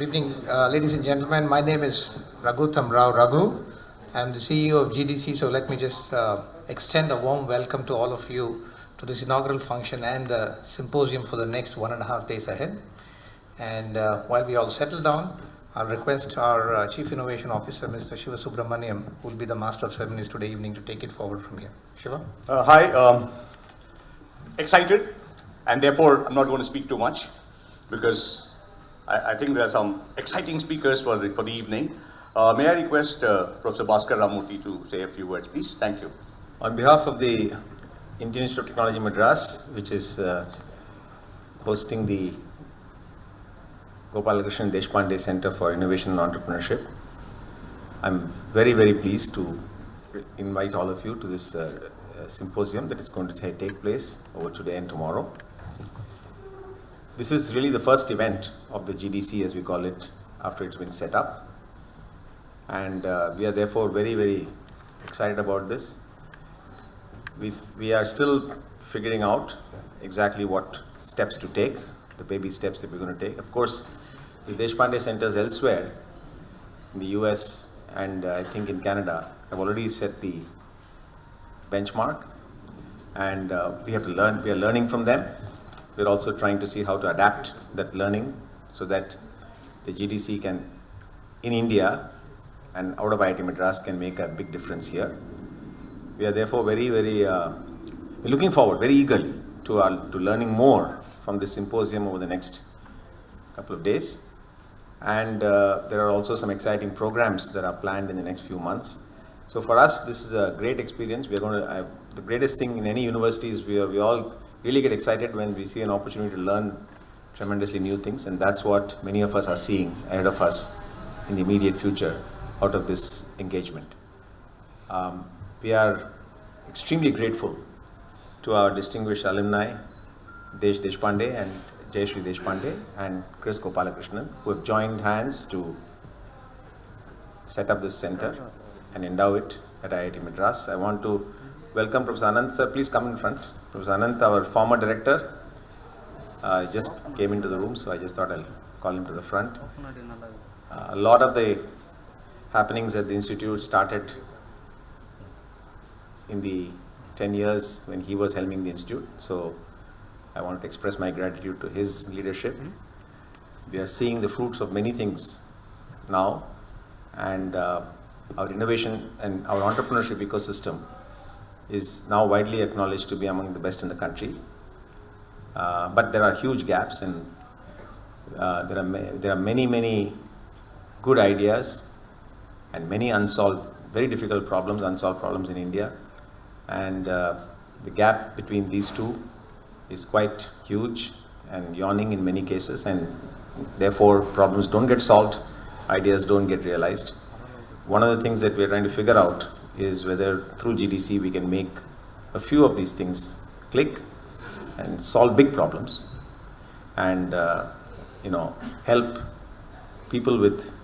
Good evening, ladies and gentlemen. My name is Raghutam Rao Raghu. I'm the CEO of GDC, so let me just extend a warm welcome to all of you to this inaugural function and the symposium for the next 1.5 days ahead. And while we all settle down, I'll request our Chief Innovation Officer, Mr. Balasubramanian, who will be the Master of Ceremonies today evening, to take it forward from here. Shiva? Hi, excited, and therefore I'm not going to speak too much because I think there are some exciting speakers for the evening. May I request Professor Bhaskar Ramamurthi to say a few words, please? Thank you. On behalf of the Indian Institute of Technology Madras, which is hosting the Gopalakrishnan Deshpande Center for Innovation and Entrepreneurship, I'm very, very pleased to invite all of you to this symposium that is going to take place over today and tomorrow. This is really the first event of the GDC, as we call it, after it's been set up. And we are therefore very, very excited about this. We are still figuring out exactly what steps to take, the baby steps that we're going to take. Of course, the Deshpande centers elsewhere in the US and I think in Canada have already set the benchmark, and we have to learn. We are learning from them. We're also trying to see how to adapt that learning so that the GDC can, in India and out of IIT Madras, can make a big difference here. We are therefore very, very we're looking forward very eagerly to learning more from this symposium over the next couple of days. And there are also some exciting programs that are planned in the next few months. So for us, this is a great experience. We are going to, the greatest thing in any university is we all really get excited when we see an opportunity to learn tremendously new things, and that's what many of us are seeing ahead of us in the immediate future out of this engagement. We are extremely grateful to our distinguished alumni, Desh Deshpande and Jayashree Deshpande and Kris Gopalakrishnan, who have joined hands to set up this center and endow it at IIT Madras. I want to welcome Professor Anant, sir. Please come in front. Professor Anant, our former director, just came into the room, so I just thought I'll call him to the front. A lot of the happenings at the institute started in the 10 years when he was helming the institute, so I want to express my gratitude to his leadership. We are seeing the fruits of many things now, and our innovation and our entrepreneurship ecosystem is now widely acknowledged to be among the best in the country. But there are huge gaps, and there are many, many good ideas and many unsolved, very difficult problems, unsolved problems in India. And the gap between these two is quite huge and yawning in many cases, and therefore problems don't get solved, ideas don't get realized. One of the things that we're trying to figure out is whether through GDC we can make a few of these things click and solve big problems, and help people with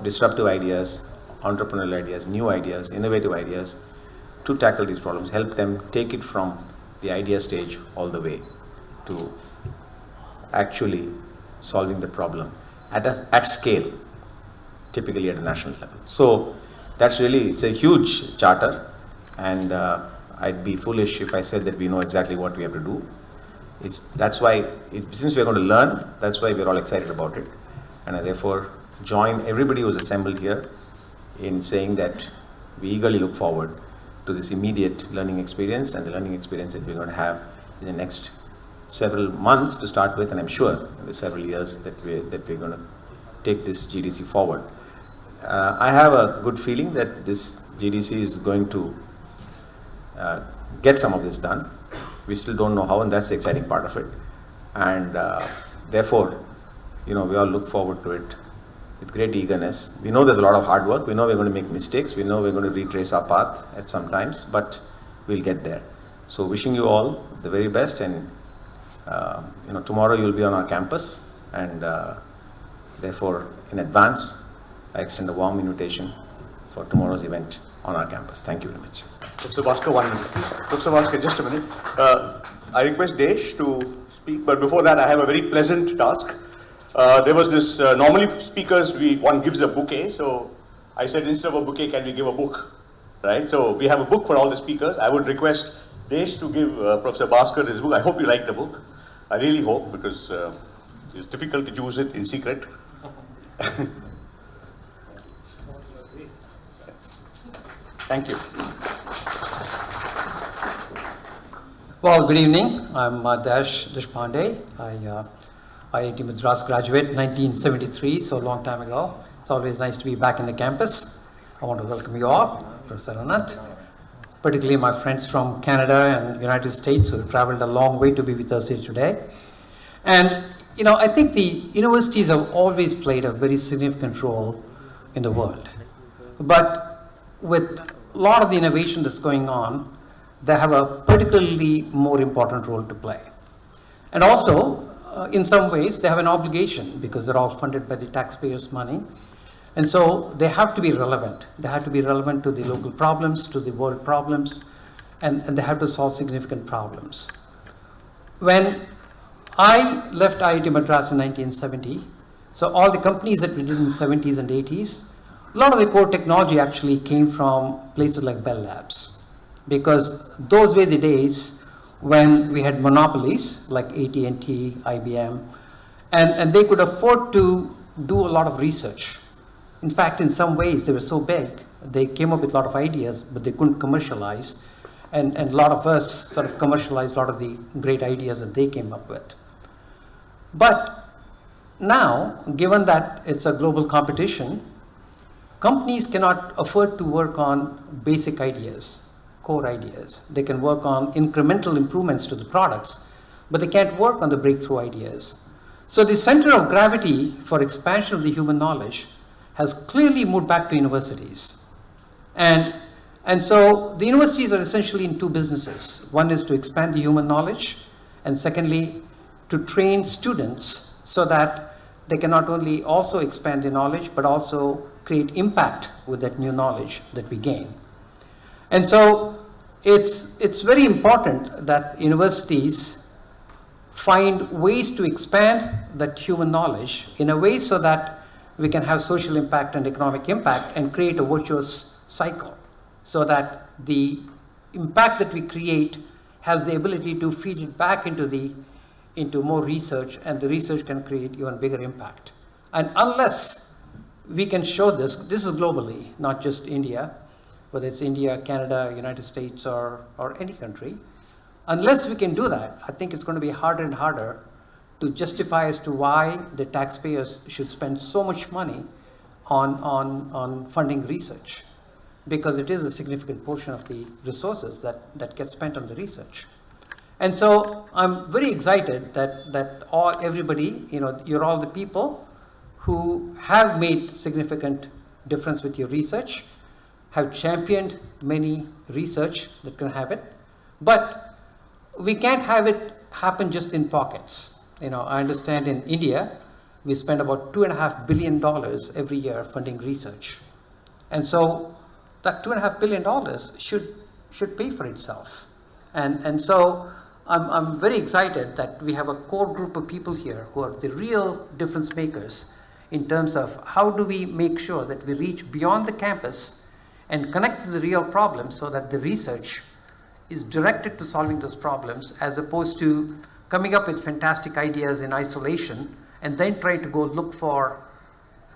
disruptive ideas, entrepreneurial ideas, new ideas, innovative ideas to tackle these problems, help them take it from the idea stage all the way to actually solving the problem at scale, typically at a national level. So that's really, it's a huge charter, and I'd be foolish if I said that we know exactly what we have to do. That's why, since we're going to learn, that's why we're all excited about it. And I therefore join everybody who's assembled here in saying that we eagerly look forward to this immediate learning experience and the learning experience that we're going to have in the next several months to start with, and I'm sure in the several years that we're going to take this GDC forward. I have a good feeling that this GDC is going to get some of this done. We still don't know how, and that's the exciting part of it. And therefore, we all look forward to it with great eagerness. We know there's a lot of hard work. We know we're going to make mistakes. We know we're going to retrace our path at some times, but we'll get there. So wishing you all the very best, and tomorrow you'll be on our campus, and therefore in advance I extend a warm invitation for tomorrow's event on our campus. Thank you very much. Professor Bhaskar, 1 minute, please. Professor Bhaskar, just a minute. I request Desh to speak, but before that I have a very pleasant task. there was this, normally speakers, one gives a bouquet, so I said instead of a bouquet, can we give a book, right? So we have a book for all the speakers. I would request Desh to give Professor Bhaskar his book. I hope you like the book. I really hope, because it's difficult to choose it in secret. Thank you. Well, good evening. I'm Deshpande. IIT Madras graduate, 1973, so a long time ago. It's always nice to be back in the campus. I want to welcome you all, Professor Anant, particularly my friends from Canada and United States who have traveled a long way to be with us here today. And, I think the universities have always played a very significant role in the world. But with a lot of the innovation that's going on, they have a particularly more important role to play. And also, in some ways, they have an obligation because they're all funded by the taxpayers' money. And so they have to be relevant. They have to be relevant to the local problems, to the world problems, and they have to solve significant problems. When I left IIT Madras in 1970, so all the companies that we did in the 70s and 80s, a lot of the core technology actually came from places like Bell Labs, because those were the days when we had monopolies like AT&T, IBM, and they could afford to do a lot of research. In fact, in some ways, they were so big, they came up with a lot of ideas, but they couldn't commercialize. And a lot of us sort of commercialized a lot of the great ideas that they came up with. But now, given that it's a global competition, companies cannot afford to work on basic ideas, core ideas. They can work on incremental improvements to the products, but they can't work on the breakthrough ideas. So the center of gravity for expansion of the human knowledge has clearly moved back to universities. And so the universities are essentially in two businesses. One is to expand the human knowledge, and secondly, to train students so that they can not only also expand the knowledge, but also create impact with that new knowledge that we gain. And so it's very important that universities find ways to expand that human knowledge in a way so that we can have social impact and economic impact and create a virtuous cycle so that the impact that we create has the ability to feed it back into more research, and the research can create even bigger impact. And unless we can show this is globally, not just India, whether it's India, Canada, United States, or any country, unless we can do that, I think it's going to be harder and harder to justify as to why the taxpayers should spend so much money on funding research, because it is a significant portion of the resources that gets spent on the research. And so I'm very excited that everybody, you're all the people who have made significant difference with your research, have championed many research that can have it, but we can't have it happen just in pockets. I understand in India, we spend about $2.5 billion every year funding research. And so that $2.5 billion should pay for itself. And so I'm very excited that we have a core group of people here who are the real difference makers in terms of how do we make sure that we reach beyond the campus and connect to the real problems so that the research is directed to solving those problems, as opposed to coming up with fantastic ideas in isolation and then trying to go look for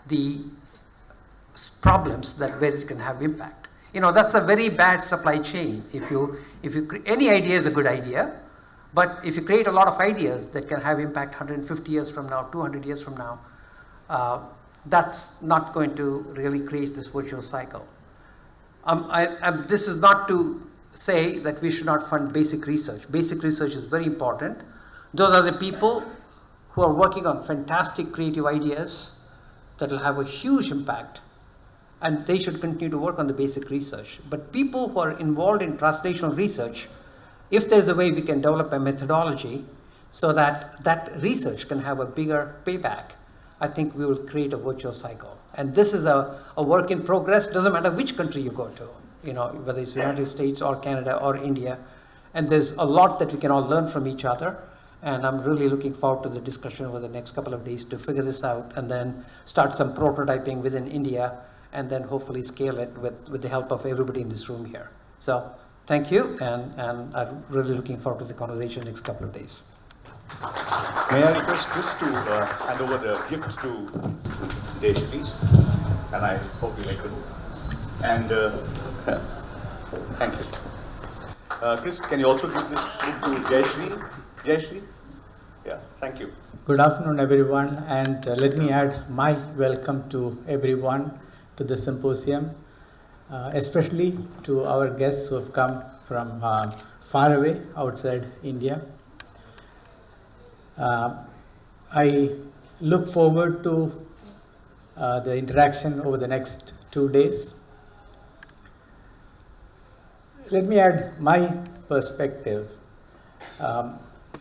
the problems where it can have impact. That's a very bad supply chain. Any idea is a good idea, but if you create a lot of ideas that can have impact 150 years from now, 200 years from now, that's not going to really create this virtuous cycle. This is not to say that we should not fund basic research. Basic research is very important. Those are the people who are working on fantastic creative ideas that will have a huge impact, and they should continue to work on the basic research. But people who are involved in translational research, if there's a way we can develop a methodology so that that research can have a bigger payback, I think we will create a virtuous cycle. And this is a work in progress. Doesn't matter which country you go to, whether it's the United States or Canada or India. And there's a lot that we can all learn from each other. And I'm really looking forward to the discussion over the next couple of days to figure this out and then start some prototyping within India and then hopefully scale it with the help of everybody in this room here. So thank you, and I'm really looking forward to the conversation next couple of days. May I request Kris to hand over the gift to Desh, please? And I hope you like it. And thank you. Kris, can you also give this book to Jayashree? Yeah, thank you. Good afternoon, everyone, and let me add my welcome to everyone to the symposium, especially to our guests who have come from far away outside India. I look forward to the interaction over the next 2 days. Let me add my perspective.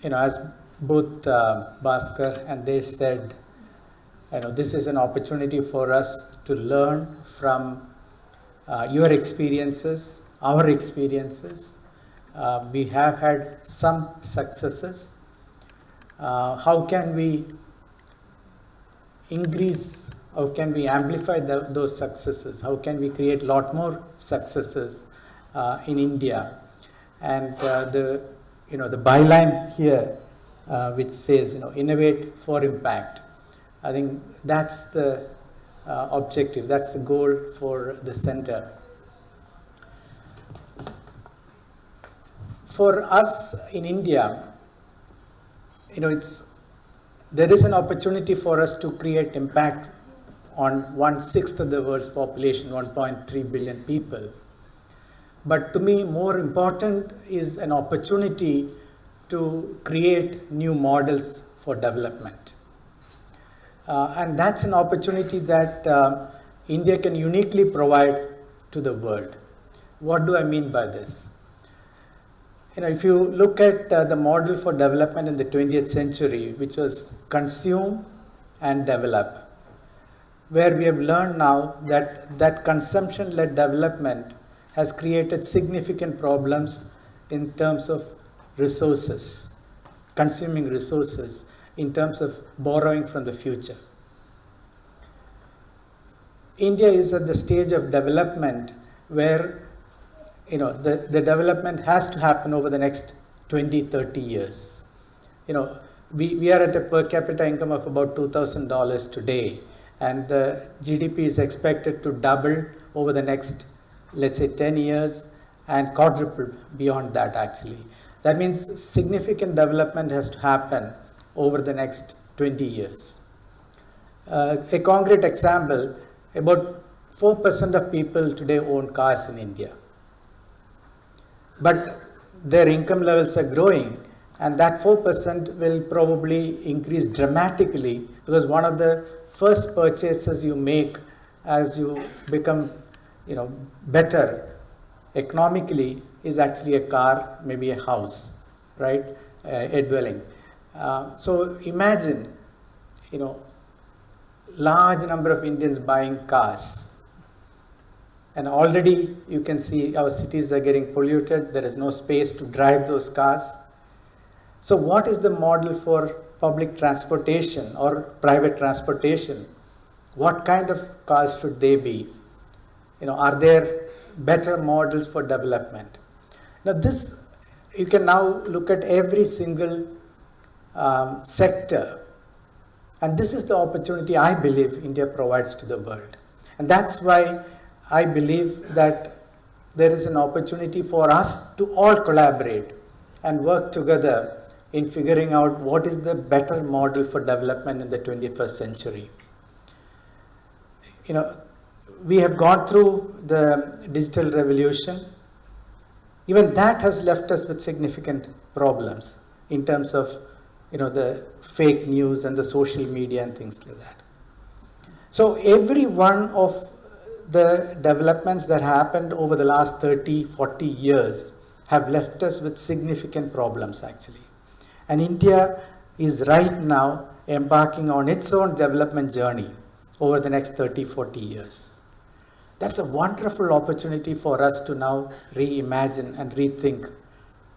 As both Bhaskar and Desh said, this is an opportunity for us to learn from your experiences, our experiences. We have had some successes. How can we increase, how can we amplify those successes? How can we create a lot more successes in India? And the byline here, which says, innovate for impact. I think that's the objective, that's the goal for the center. For us in India, there is an opportunity for us to create impact on 1/6 of the world's population, 1.3 billion people. But to me, more important is an opportunity to create new models for development. And that's an opportunity that India can uniquely provide to the world. What do I mean by this? If you look at the model for development in the 20th century, which was consume and develop, where we have learned now that consumption-led development has created significant problems in terms of resources, consuming resources, in terms of borrowing from the future. India is at the stage of development where the development has to happen over the next 20-30 years. We are at a per capita income of about $2,000 today, and the GDP is expected to double over the next, let's say, 10 years and quadruple beyond that actually. That means significant development has to happen over the next 20 years. A concrete example, about 4% of people today own cars in India. But their income levels are growing, and that 4% will probably increase dramatically, because one of the first purchases you make as you become better economically is actually a car, maybe a house, right? A dwelling. So imagine, large number of Indians buying cars. And already you can see our cities are getting polluted. There is no space to drive those cars. So what is the model for public transportation or private transportation? What kind of cars should they be? Are there better models for development? Now this, you can now look at every single sector. And this is the opportunity I believe India provides to the world. And that's why I believe that there is an opportunity for us to all collaborate and work together in figuring out what is the better model for development in the 21st century. We have gone through the digital revolution. Even that has left us with significant problems in terms of the fake news and the social media and things like that. So every one of the developments that happened over the last 30, 40 years have left us with significant problems actually. And India is right now embarking on its own development journey over the next 30, 40 years. That's a wonderful opportunity for us to now reimagine and rethink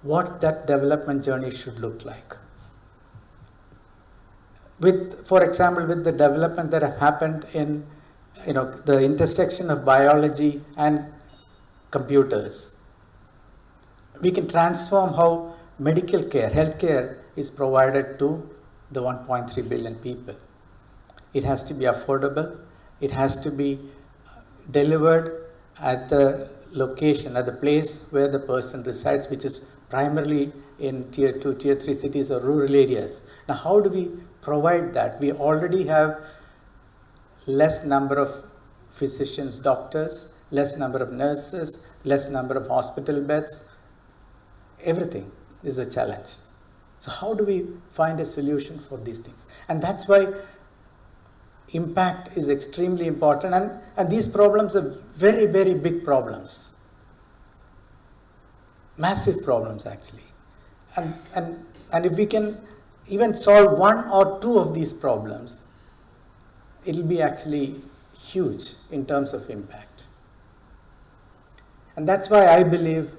what that development journey should look like. with, for example, with the development that have happened in, the intersection of biology and computers, we can transform how medical care, healthcare is provided to the 1.3 billion people. It has to be affordable. It has to be delivered at the location, at the place where the person resides, which is primarily in tier 2, tier 3 cities or rural areas. Now, how do we provide that? We already have less number of physicians, doctors, less number of nurses, less number of hospital beds. Everything is a challenge. So how do we find a solution for these things? And that's why impact is extremely important, and these problems are very, very big problems. Massive problems, actually. And if we can even solve one or two of these problems, it will be actually huge in terms of impact. And that's why I believe,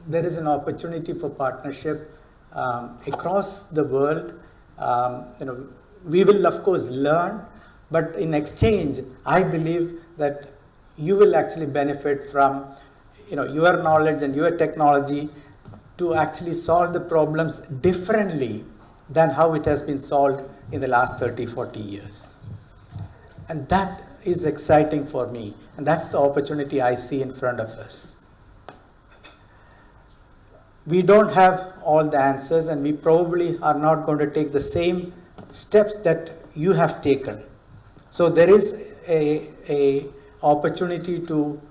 there is an opportunity for partnership across the world. We will, of course, learn, but in exchange, I believe that you will actually benefit from, your knowledge and your technology to actually solve the problems differently than how it has been solved in the last 30, 40 years. And that is exciting for me, and that's the opportunity I see in front of us. We don't have all the answers, and we probably are not going to take the same steps that you have taken. So there is a opportunity to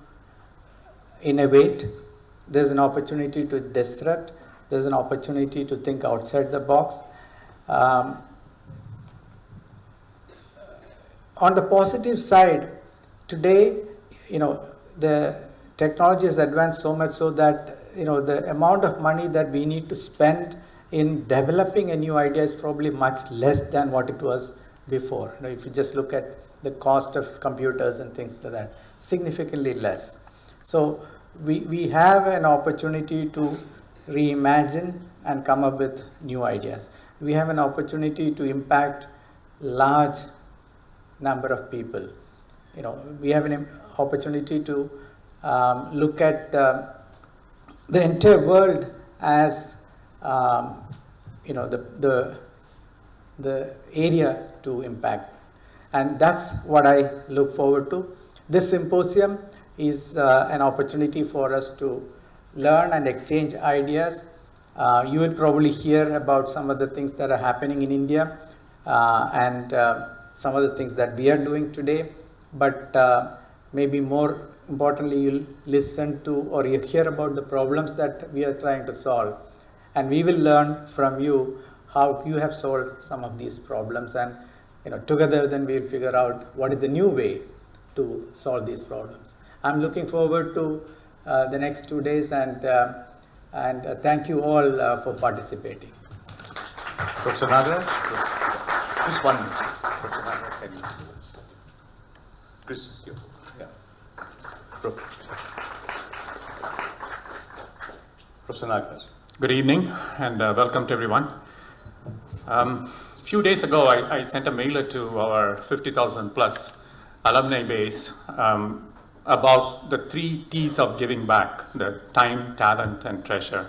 innovate. There's an opportunity to disrupt. There's an opportunity to think outside the box. On the positive side, today, the technology has advanced so much so that, the amount of money that we need to spend in developing a new idea is probably much less than what it was before. If you just look at the cost of computers and things like that, significantly less. So we have an opportunity to reimagine and come up with new ideas. We have an opportunity to impact large number of people. We have an opportunity to look at the entire world as the area to impact, and that's what I look forward to. This symposium is an opportunity for us to learn and exchange ideas. You will probably hear about some of the things that are happening in India and some of the things that we are doing today, but maybe more importantly, you'll listen to or you hear about the problems that we are trying to solve, and we will learn from you how you have solved some of these problems, and together then we'll figure out what is the new way to solve these problems. I'm looking forward to the next 2 days, and thank you all for participating. Professor Nagarajan, just 1 minute. Professor Nagarajan, can you? Kris, you. Yeah. Professor Nagarajan. Good evening and welcome to everyone. Few days ago, I sent a mailer to our 50,000 plus alumni base about the 3 T's of giving back: the time, talent, and treasure.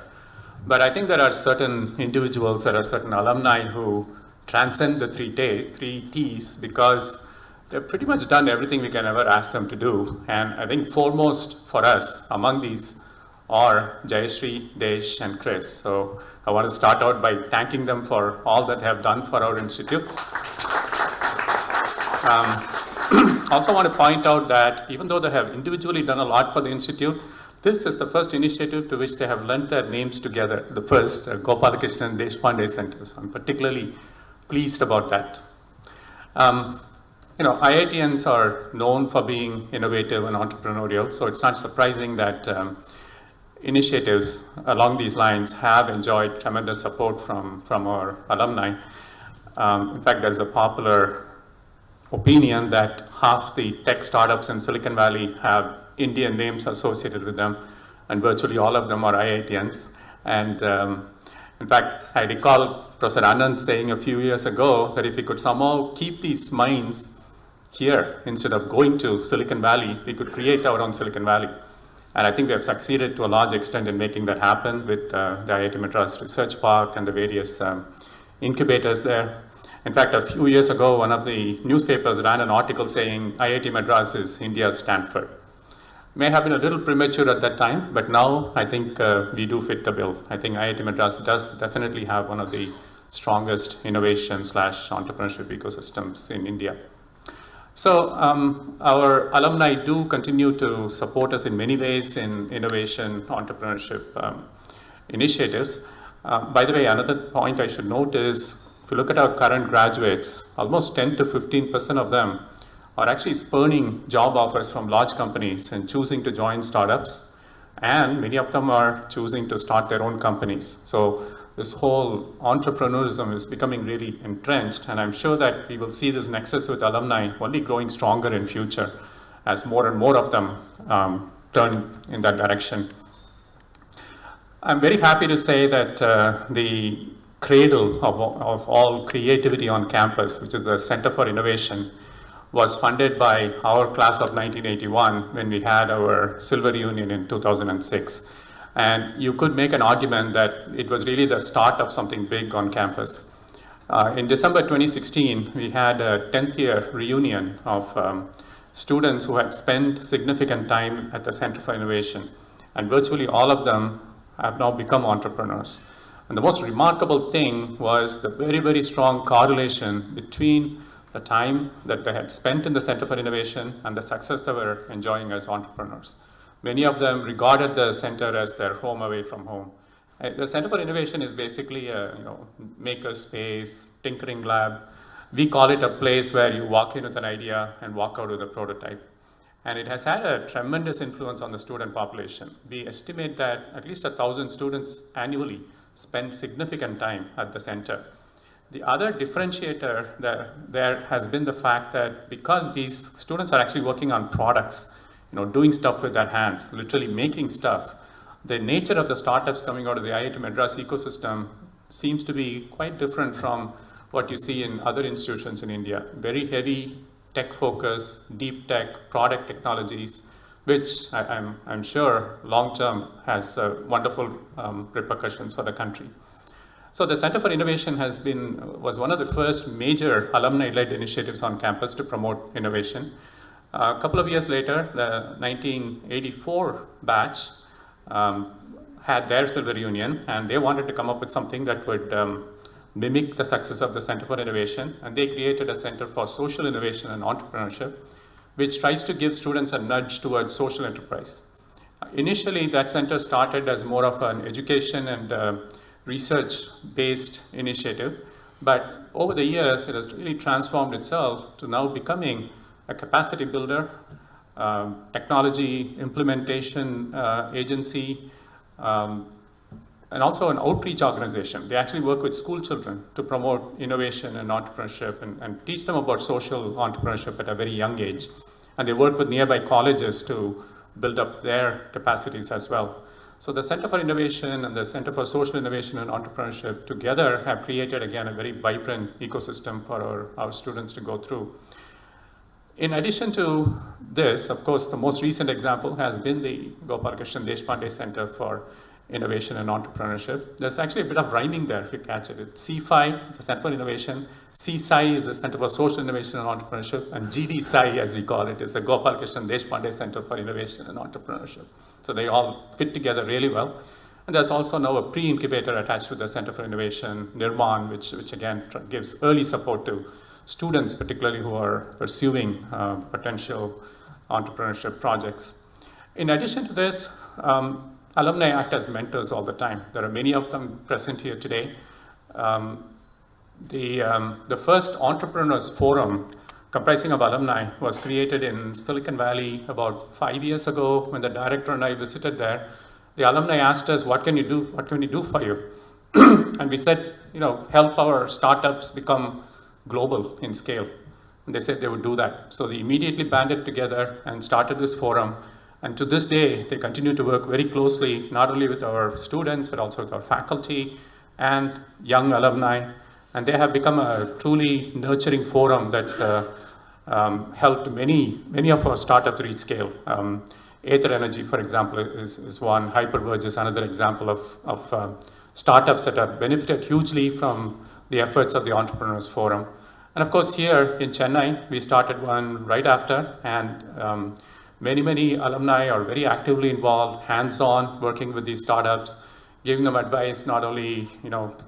But I think there are certain individuals, there are certain alumni who transcend the 3 T's because they've pretty much done everything we can ever ask them to do. And I think foremost for us among these are Jayashree, Desh, and Kris. So I want to start out by thanking them for all that they have done for our institute. Also want to point out that even though they have individually done a lot for the institute, this is the first initiative to which they have lent their names together, the first Gopalakrishnan Deshpande Center. So I'm particularly pleased about that. IITians are known for being innovative and entrepreneurial, so it's not surprising that initiatives along these lines have enjoyed tremendous support from our alumni. In fact, there's a popular opinion that half the tech startups in Silicon Valley have Indian names associated with them, and virtually all of them are IITians. And In fact, I recall Professor Anand saying a few years ago that if we could somehow keep these minds here instead of going to Silicon Valley, we could create our own Silicon Valley. And I think we have succeeded to a large extent in making that happen with the IIT Madras Research Park and the various incubators there. In fact, a few years ago, one of the newspapers ran an article saying IIT Madras is India's Stanford. May have been a little premature at that time, but now I think we do fit the bill. I think IIT Madras does definitely have one of the strongest innovation/entrepreneurship ecosystems in India. So our alumni do continue to support us in many ways in innovation, entrepreneurship initiatives. By the way, another point I should note is, if you look at our current graduates, almost 10 to 15% of them are actually spurning job offers from large companies and choosing to join startups, and many of them are choosing to start their own companies. So this whole entrepreneurism is becoming really entrenched, and I'm sure that we will see this nexus with alumni only growing stronger in future as more and more of them turn in that direction. I'm very happy to say that the cradle of all creativity on campus, which is the Center for Innovation, was funded by our class of 1981 when we had our silver reunion in 2006. And you could make an argument that it was really the start of something big on campus. In December 2016, we had a 10th year reunion of students who had spent significant time at the Center for Innovation. And virtually all of them have now become entrepreneurs. And the most remarkable thing was the very, very strong correlation between the time that they had spent in the Center for Innovation and the success they were enjoying as entrepreneurs. Many of them regarded the center as their home away from home. The Center for Innovation is basically a maker space, tinkering lab. We call it a place where you walk in with an idea and walk out with a prototype. And it has had a tremendous influence on the student population. We estimate that at least 1,000 students annually spend significant time at the center. The other differentiator there has been the fact that because these students are actually working on products, doing stuff with their hands, literally making stuff, the nature of the startups coming out of the IIT Madras ecosystem seems to be quite different from what you see in other institutions in India. Very heavy tech focus, deep tech, product technologies, which I'm sure long-term has wonderful repercussions for the country. So the Center for Innovation was one of the first major alumni-led initiatives on campus to promote innovation. A couple of years later, the 1984 batch had their silver reunion, and they wanted to come up with something that would mimic the success of the Center for Innovation, and they created a Center for Social Innovation and Entrepreneurship, which tries to give students a nudge towards social enterprise. Initially, that center started as more of an education and research-based initiative, but over the years, it has really transformed itself to now becoming a capacity builder, technology implementation agency, and also an outreach organization. They actually work with school children to promote innovation and entrepreneurship and teach them about social entrepreneurship at a very young age. And they work with nearby colleges to build up their capacities as well. So the Center for Innovation and the Center for Social Innovation and Entrepreneurship together have created, again, a very vibrant ecosystem for our students to go through. In addition to this, of course, the most recent example has been the Gopalakrishnan Deshpande Center for Innovation and Entrepreneurship. There's actually a bit of rhyming there if you catch it. It's CFI, it's a Center for Innovation. CSI is the Center for Social Innovation and Entrepreneurship. And GDSI, as we call it, is the Gopalakrishnan Deshpande Center for Innovation and Entrepreneurship. So they all fit together really well. And there's also now a pre-incubator attached to the Center for Innovation, Nirman, which again gives early support to students, particularly who are pursuing potential entrepreneurship projects. In addition to this, alumni act as mentors all the time. There are many of them present here today. The first Entrepreneurs Forum comprising of alumni was created in Silicon Valley about 5 years ago when the director and I visited there. The alumni asked us, what can we do for you? And we said, help our startups become global in scale. And they said they would do that. So they immediately banded together and started this forum. And to this day, they continue to work very closely, not only with our students, but also with our faculty and young alumni, and they have become a truly nurturing forum that's helped many of our startups reach scale. Aether Energy, for example, is one. Hyperverge is another example of startups that have benefited hugely from the efforts of the Entrepreneurs Forum. And of course, here in Chennai, we started one right after, and many alumni are very actively involved, hands-on, working with these startups, giving them advice not only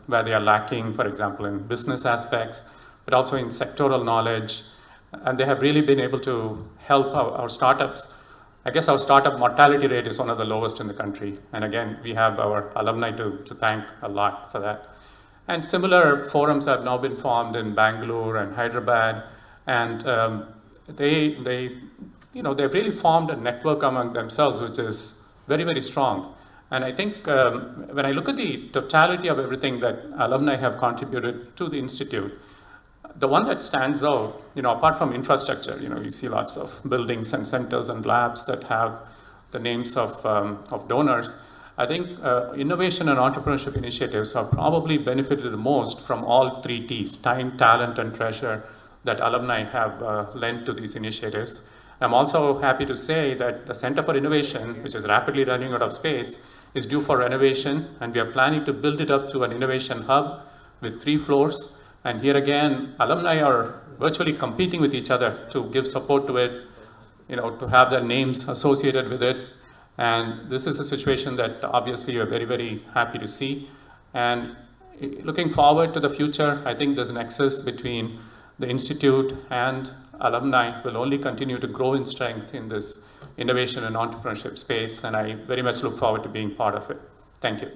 where they are lacking, for example, in business aspects, but also in sectoral knowledge. And they have really been able to help our startups. I guess our startup mortality rate is one of the lowest in the country. And again, we have our alumni to thank a lot for that. And similar forums have now been formed in Bangalore and Hyderabad. And they've really formed a network among themselves, which is very strong. And I think when I look at the totality of everything that alumni have contributed to the Institute, the one that stands out, apart from infrastructure, you see lots of buildings and centers and labs that have the names of donors. I think innovation and entrepreneurship initiatives have probably benefited the most from all 3 T's, time, talent, and treasure, that alumni have lent to these initiatives. I'm also happy to say that the Center for Innovation, which is rapidly running out of space, is due for renovation, and we are planning to build it up to an innovation hub with 3 floors. And here again, alumni are virtually competing with each other to give support to it, to have their names associated with it. And this is a situation that obviously we're very happy to see. And looking forward to the future, I think this nexus between the Institute and alumni will only continue to grow in strength in this innovation and entrepreneurship space, and I very much look forward to being part of it. Thank you.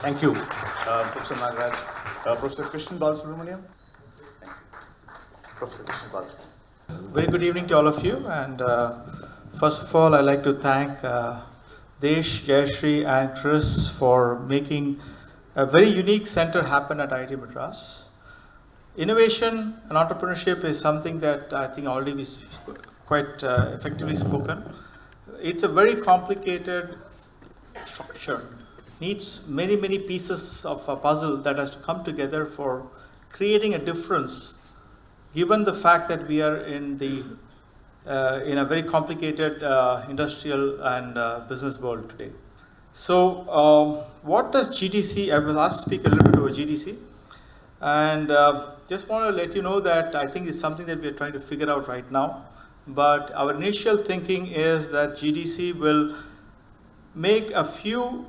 Thank you, Professor Nagarajan. Professor Krishnan Balasubramanian. Professor Krishnan Balasubramanian. Very good evening to all of you, and first of all, I'd like to thank Desh, Jayashree, and Kris for making a very unique center happen at IIT Madras. Innovation and entrepreneurship is something that I think already is quite effectively spoken. It's a very complicated structure. Needs many pieces of a puzzle that has to come together for creating a difference, given the fact that we are in a very complicated industrial and business world today. So what does GDC, I will ask to speak a little bit about GDC, and just want to let you know that I think it's something that we are trying to figure out right now. But our initial thinking is that GDC will make a few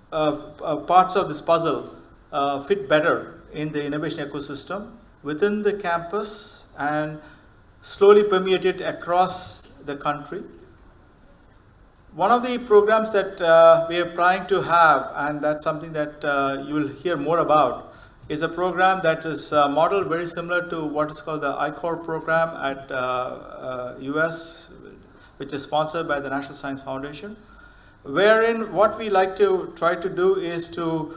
parts of this puzzle fit better in the innovation ecosystem within the campus and slowly permeate it across the country. One of the programs that we are trying to have, and that's something that you will hear more about, is a program that is modeled very similar to what is called the I-Core program at US, which is sponsored by the National Science Foundation, wherein what we like to try to do is to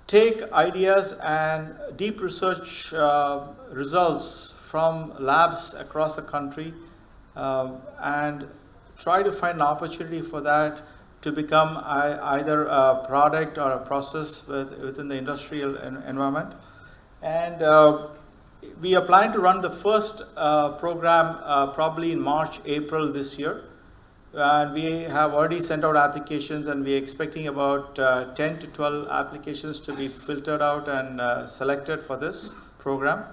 take ideas and deep research results from labs across the country and try to find an opportunity for that to become either a product or a process within the industrial environment. And we are planning to run the first program probably in March, April this year. And we have already sent out applications, and we are expecting about 10 to 12 applications to be filtered out and selected for this program.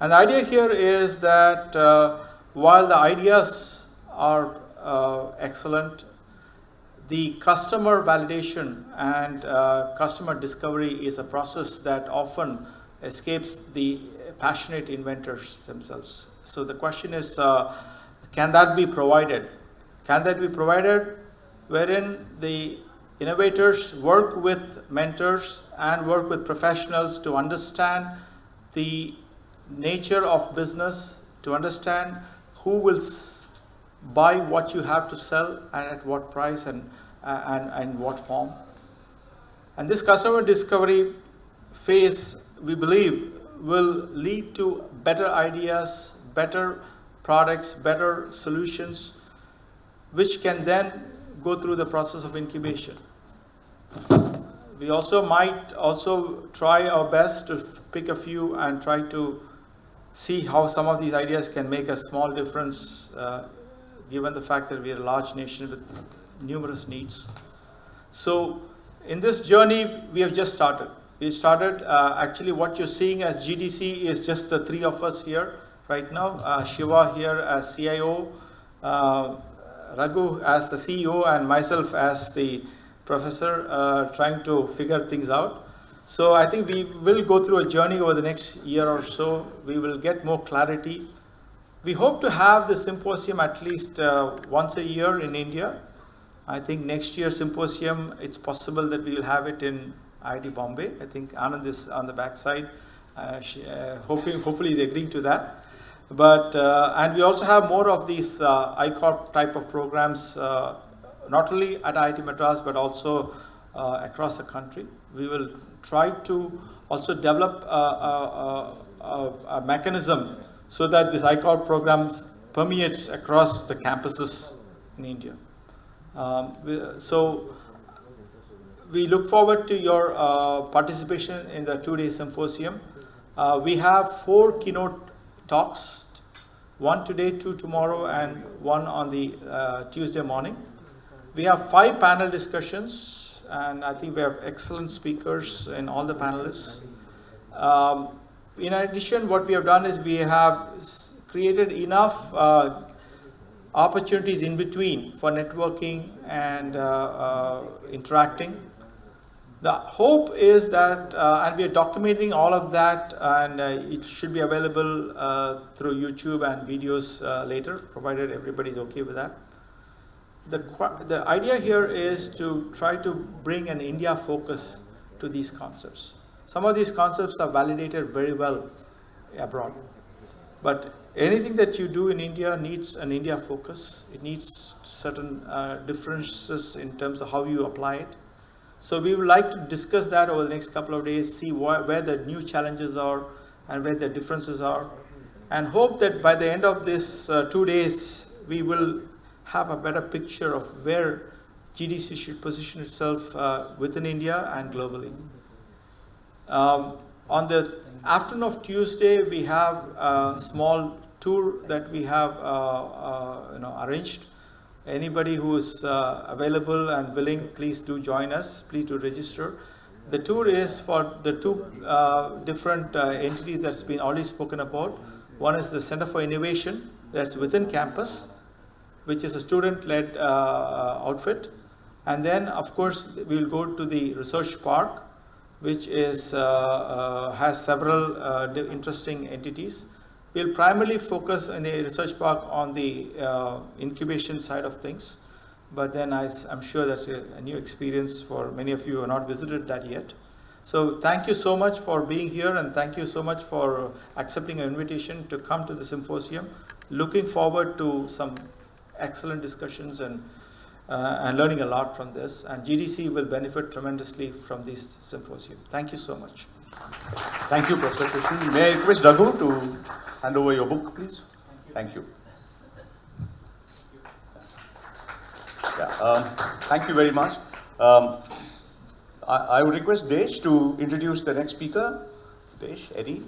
And the idea here is that while the ideas are excellent, the customer validation and customer discovery is a process that often escapes the passionate inventors themselves. So the question is, can that be provided? Can that be provided wherein the innovators work with mentors and work with professionals to understand the nature of business, to understand who will buy what you have to sell and at what price and what form. And this customer discovery phase, we believe, will lead to better ideas, better products, better solutions, which can then go through the process of incubation. We also might also try our best to pick a few and try to see how some of these ideas can make a small difference, given the fact that we are a large nation with numerous needs. So in this journey, we have just started. We started, actually what you're seeing as GDC is just the three of us here right now. Shiva here as CIO, Raghu as the CEO, and myself as the professor, trying to figure things out. So I think we will go through a journey over the next year or so. We will get more clarity. We hope to have the symposium at least once a year in India. I think next year's symposium, it's possible that we will have it in IIT Bombay. I think Anand is on the backside. Hopefully he's agreeing to that. But, and we also have more of these I-Corp type of programs, not only at IIT Madras, but also across the country. We will try to also develop a mechanism so that this I-Corp programs permeates across the campuses in India. So we look forward to your participation in the two-day symposium. We have 4 keynote talks, 1 today, 2 tomorrow, and 1 on the Tuesday morning. We have 5 panel discussions, and I think we have excellent speakers in all the panelists. In addition, what we have done is we have created enough opportunities in between for networking and interacting. The hope is that, and we are documenting all of that, and it should be available through YouTube and videos later, provided everybody is okay with that. The idea here is to try to bring an India focus to these concepts. Some of these concepts are validated very well abroad, but anything that you do in India needs an India focus. It needs certain differences in terms of how you apply it. So we would like to discuss that over the next couple of days, see where the new challenges are and where the differences are, and hope that by the end of this 2 days, we will have a better picture of where GDC should position itself within India and globally. On the afternoon of Tuesday, we have a small tour that we have arranged. Anybody who is available and willing, please do join us. Please do register. The tour is for the 2 different entities that's been already spoken about. One is the Center for Innovation that's within campus, which is a student-led outfit. And then, of course, we will go to the Research Park, which is has several interesting entities. We'll primarily focus in the Research Park on the incubation side of things, but then I'm sure that's a new experience for many of you who have not visited that yet. So thank you so much for being here, and thank you so much for accepting our invitation to come to the symposium. Looking forward to some excellent discussions and learning a lot from this, and GDC will benefit tremendously from this symposium. Thank you so much. Thank you, Professor Krishnan. May I request Raghu to hand over your book, please? Thank you. Yeah, thank you very much. I would request Desh to introduce the next speaker. Desh, Eddy.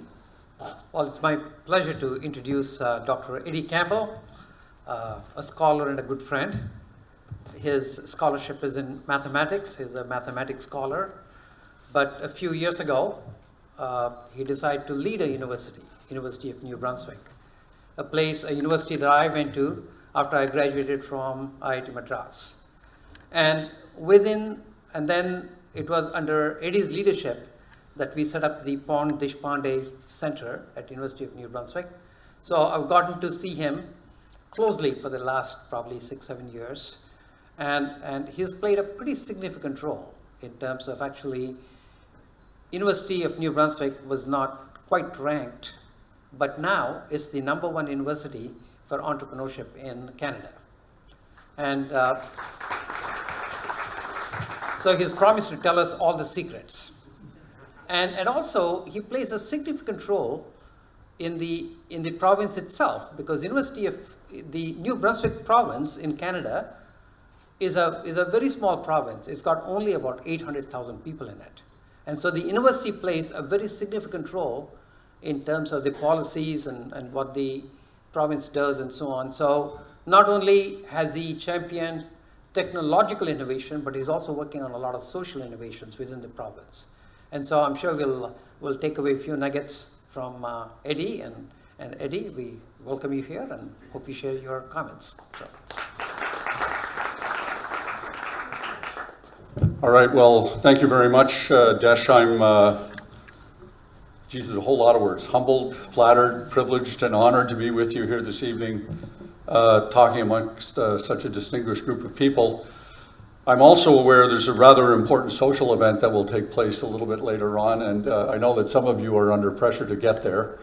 Well, it's my pleasure to introduce Dr. Eddy Campbell, a scholar and a good friend. His scholarship is in mathematics. He's a mathematics scholar. But a few years ago, he decided to lead a University of New Brunswick, a university that I went to after I graduated from IIT Madras. And then it was under Eddy's leadership that we set up the Deshpande Center at University of New Brunswick. So I've gotten to see him closely for the last probably 6-7 years. And he's played a pretty significant role in terms of actually, University of New Brunswick was not quite ranked, but now it's the #1 university for entrepreneurship in Canada. And so he's promised to tell us all the secrets. And also, he plays a significant role in the province itself, because University of the New Brunswick province in Canada is a very small province. It's got only about 800,000 people in it. And so the university plays a very significant role in terms of the policies and what the province does and so on. So not only has he championed technological innovation, but he's also working on a lot of social innovations within the province. And so I'm sure we'll take away a few nuggets from Eddy. And Eddy, we welcome you here and hope you share your comments. So. All right, well, thank you very much, Desh. I'm, geez, there's a whole lot of words. Humbled, flattered, privileged, and honored to be with you here this evening, talking amongst such a distinguished group of people. I'm also aware there's a rather important social event that will take place a little bit later on, and I know that some of you are under pressure to get there.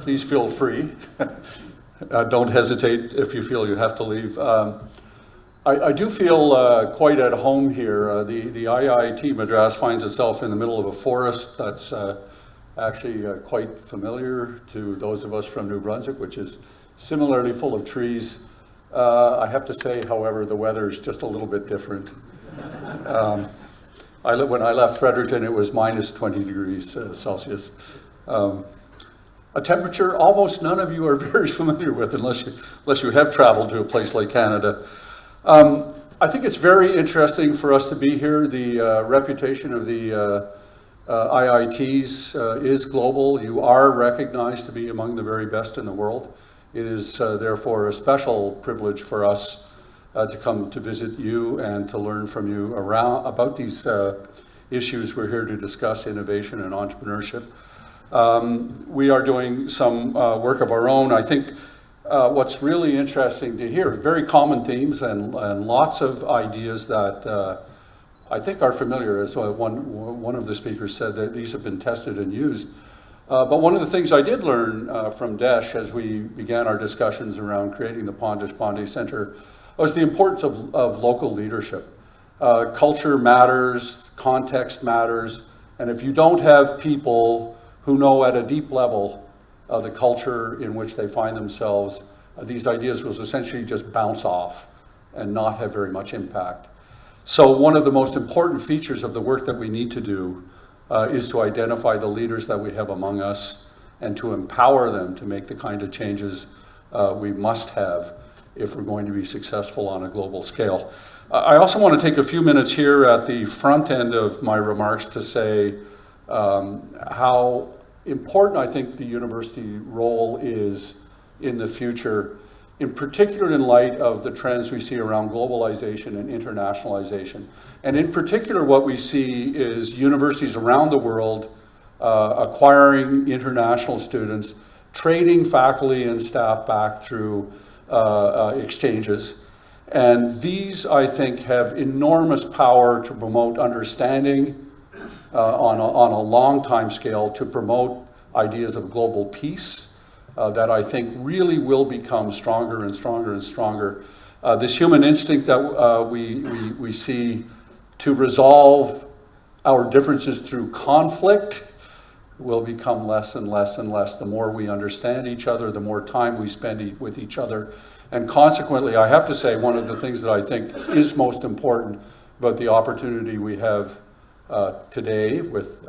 Please feel free. Don't hesitate if you feel you have to leave. I do feel quite at home here. The IIT Madras finds itself in the middle of a forest that's actually quite familiar to those of us from New Brunswick, which is similarly full of trees. I have to say, however, the weather is just a little bit different. When I left Fredericton, it was minus 20 degrees Celsius. A temperature almost none of you are very familiar with unless you have traveled to a place like Canada. I think it's very interesting for us to be here. The reputation of the IITs is global. You are recognized to be among the very best in the world. It is therefore a special privilege for us to come to visit you and to learn from you about these issues we're here to discuss, innovation and entrepreneurship. We are doing some work of our own. I think what's really interesting to hear, very common themes and lots of ideas that I think are familiar, as one of the speakers said, that these have been tested and used. But one of the things I did learn from Desh as we began our discussions around creating the Deshpande Center was the importance of local leadership. Culture matters, context matters, and if you don't have people who know at a deep level the culture in which they find themselves, these ideas will essentially just bounce off and not have very much impact. So one of the most important features of the work that we need to do is to identify the leaders that we have among us and to empower them to make the kind of changes we must have if we're going to be successful on a global scale. I also want to take a few minutes here at the front end of my remarks to say how important I think the university role is in the future, in particular in light of the trends we see around globalization and internationalization. And in particular, what we see is universities around the world acquiring international students, trading faculty and staff back through exchanges. And these, I think, have enormous power to promote understanding on a long time scale, to promote ideas of global peace that I think really will become stronger and stronger and stronger. This human instinct that we see to resolve our differences through conflict will become less and less and less the more we understand each other, the more time we spend with each other. And consequently, I have to say, one of the things that I think is most important about the opportunity we have today with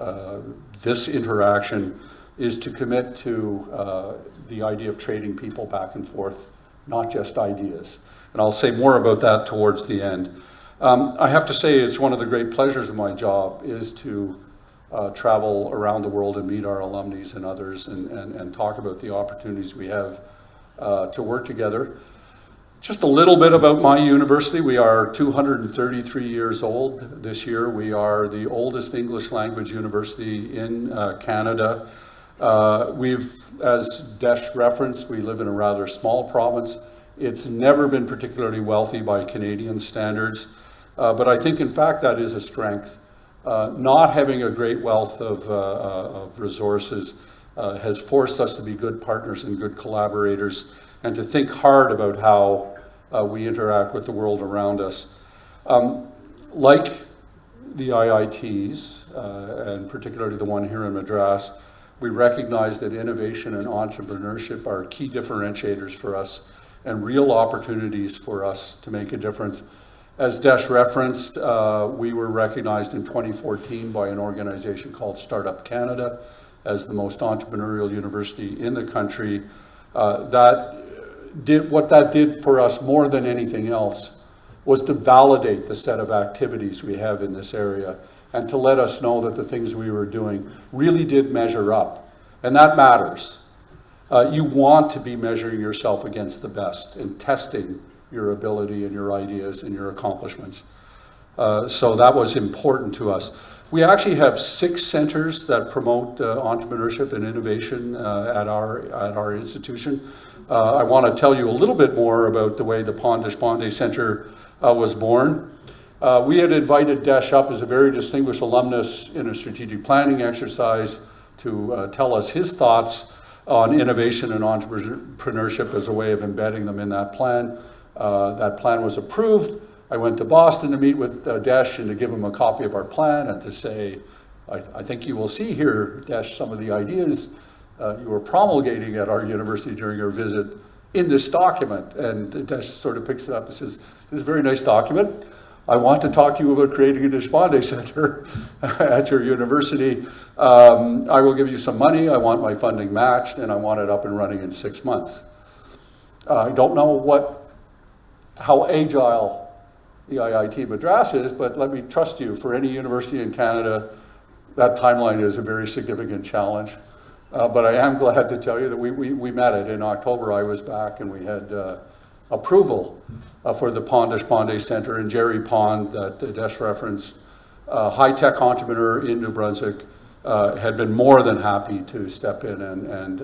this interaction is to commit to the idea of trading people back and forth, not just ideas. And I'll say more about that towards the end. I have to say it's one of the great pleasures of my job is to travel around the world and meet our alumni and others and talk about the opportunities we have to work together. Just a little bit about my university. We are 233 years old this year. We are the oldest English language university in Canada. As Desh referenced, we live in a rather small province. It's never been particularly wealthy by Canadian standards, but I think in fact that is a strength. Not having a great wealth of resources has forced us to be good partners and good collaborators and to think hard about how we interact with the world around us. Like the IITs, and particularly the one here in Madras, we recognize that innovation and entrepreneurship are key differentiators for us and real opportunities for us to make a difference. As Desh referenced, we were recognized in 2014 by an organization called Startup Canada as the most entrepreneurial university in the country. What that did for us more than anything else was to validate the set of activities we have in this area and to let us know that the things we were doing really did measure up. And that matters. You want to be measuring yourself against the best and testing your ability and your ideas and your accomplishments. So that was important to us. We actually have 6 centers that promote entrepreneurship and innovation at our institution. I want to tell you a little bit more about the way the Deshpande Center was born. We had invited Desh up as a very distinguished alumnus in a strategic planning exercise to tell us his thoughts on innovation and entrepreneurship as a way of embedding them in that plan. That plan was approved. I went to Boston to meet with Desh and to give him a copy of our plan and to say, I think you will see here, Desh, some of the ideas you were promulgating at our university during your visit in this document. And Desh sort of picks it up and says, this is a very nice document. I want to talk to you about creating a Deshpande Center at your university. I will give you some money. I want my funding matched, and I want it up and running in 6 months. I don't know how agile the IIT Madras is, but let me trust you, for any university in Canada, that timeline is a very significant challenge. But I am glad to tell you that we met it. In October, I was back and we had approval for the Deshpande Center, and Jerry Pond, that Desh referenced, high-tech entrepreneur in New Brunswick, had been more than happy to step in and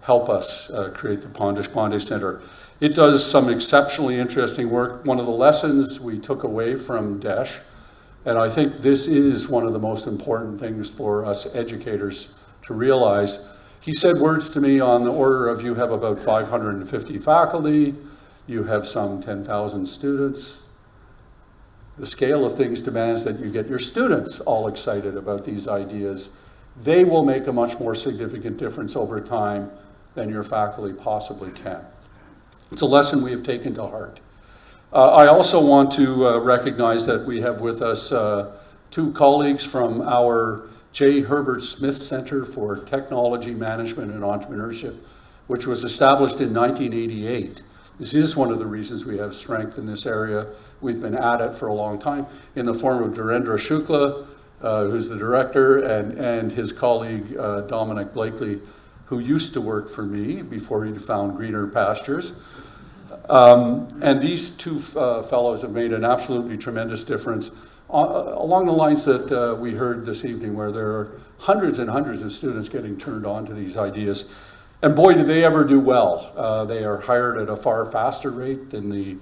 help us create the Deshpande Center. It does some exceptionally interesting work. One of the lessons we took away from Desh, and I think this is one of the most important things for us educators to realize, he said words to me on the order of, you have about 550 faculty, you have some 10,000 students. The scale of things demands that you get your students all excited about these ideas. They will make a much more significant difference over time than your faculty possibly can. It's a lesson we have taken to heart. I also want to recognize that we have with us 2 colleagues from our J. Herbert Smith Center for Technology Management and Entrepreneurship, which was established in 1988. This is one of the reasons we have strength in this area. We've been at it for a long time, in the form of Dhirendra Shukla, who's the director, and his colleague Dominic Blakely, who used to work for me before he'd found greener pastures. And these 2 fellows have made an absolutely tremendous difference along the lines that we heard this evening, where there are hundreds and hundreds of students getting turned on to these ideas. And boy, do they ever do well. They are hired at a far faster rate than the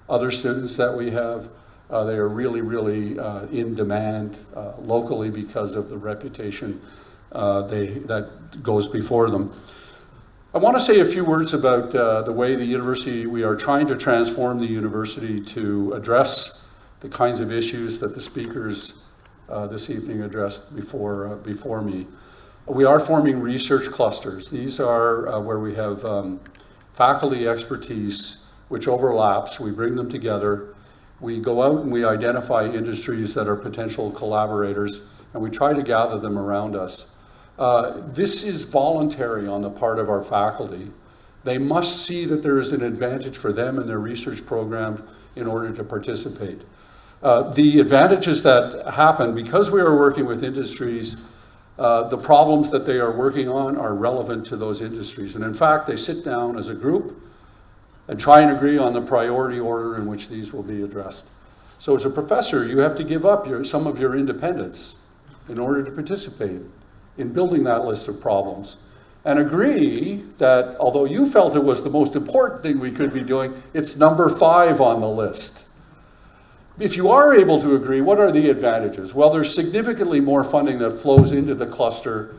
other students that we have. They are really, really in demand locally because of the reputation that goes before them. I want to say a few words about the way the university, we are trying to transform the university to address the kinds of issues that the speakers this evening addressed before me. We are forming research clusters. These are where we have faculty expertise which overlaps. We bring them together. We go out and we identify industries that are potential collaborators, and we try to gather them around us. This is voluntary on the part of our faculty. They must see that there is an advantage for them in their research program in order to participate. The advantages that happen, because we are working with industries, the problems that they are working on are relevant to those industries. And in fact, they sit down as a group and try and agree on the priority order in which these will be addressed. So as a professor, you have to give up some of your independence in order to participate in building that list of problems, and agree that although you felt it was the most important thing we could be doing, it's number 5 on the list. If you are able to agree, what are the advantages? Well, there's significantly more funding that flows into the cluster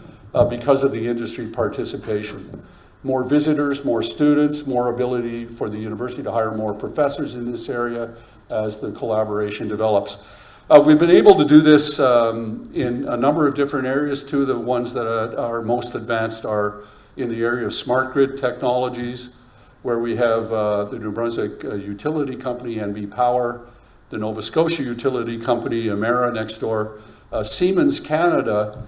because of the industry participation. More visitors, more students, more ability for the university to hire more professors in this area as the collaboration develops. We've been able to do this in a number of different areas. 2 of the ones that are most advanced are in the area of smart grid technologies, where we have the New Brunswick utility company, NB Power, the Nova Scotia utility company, Emera next door, Siemens Canada,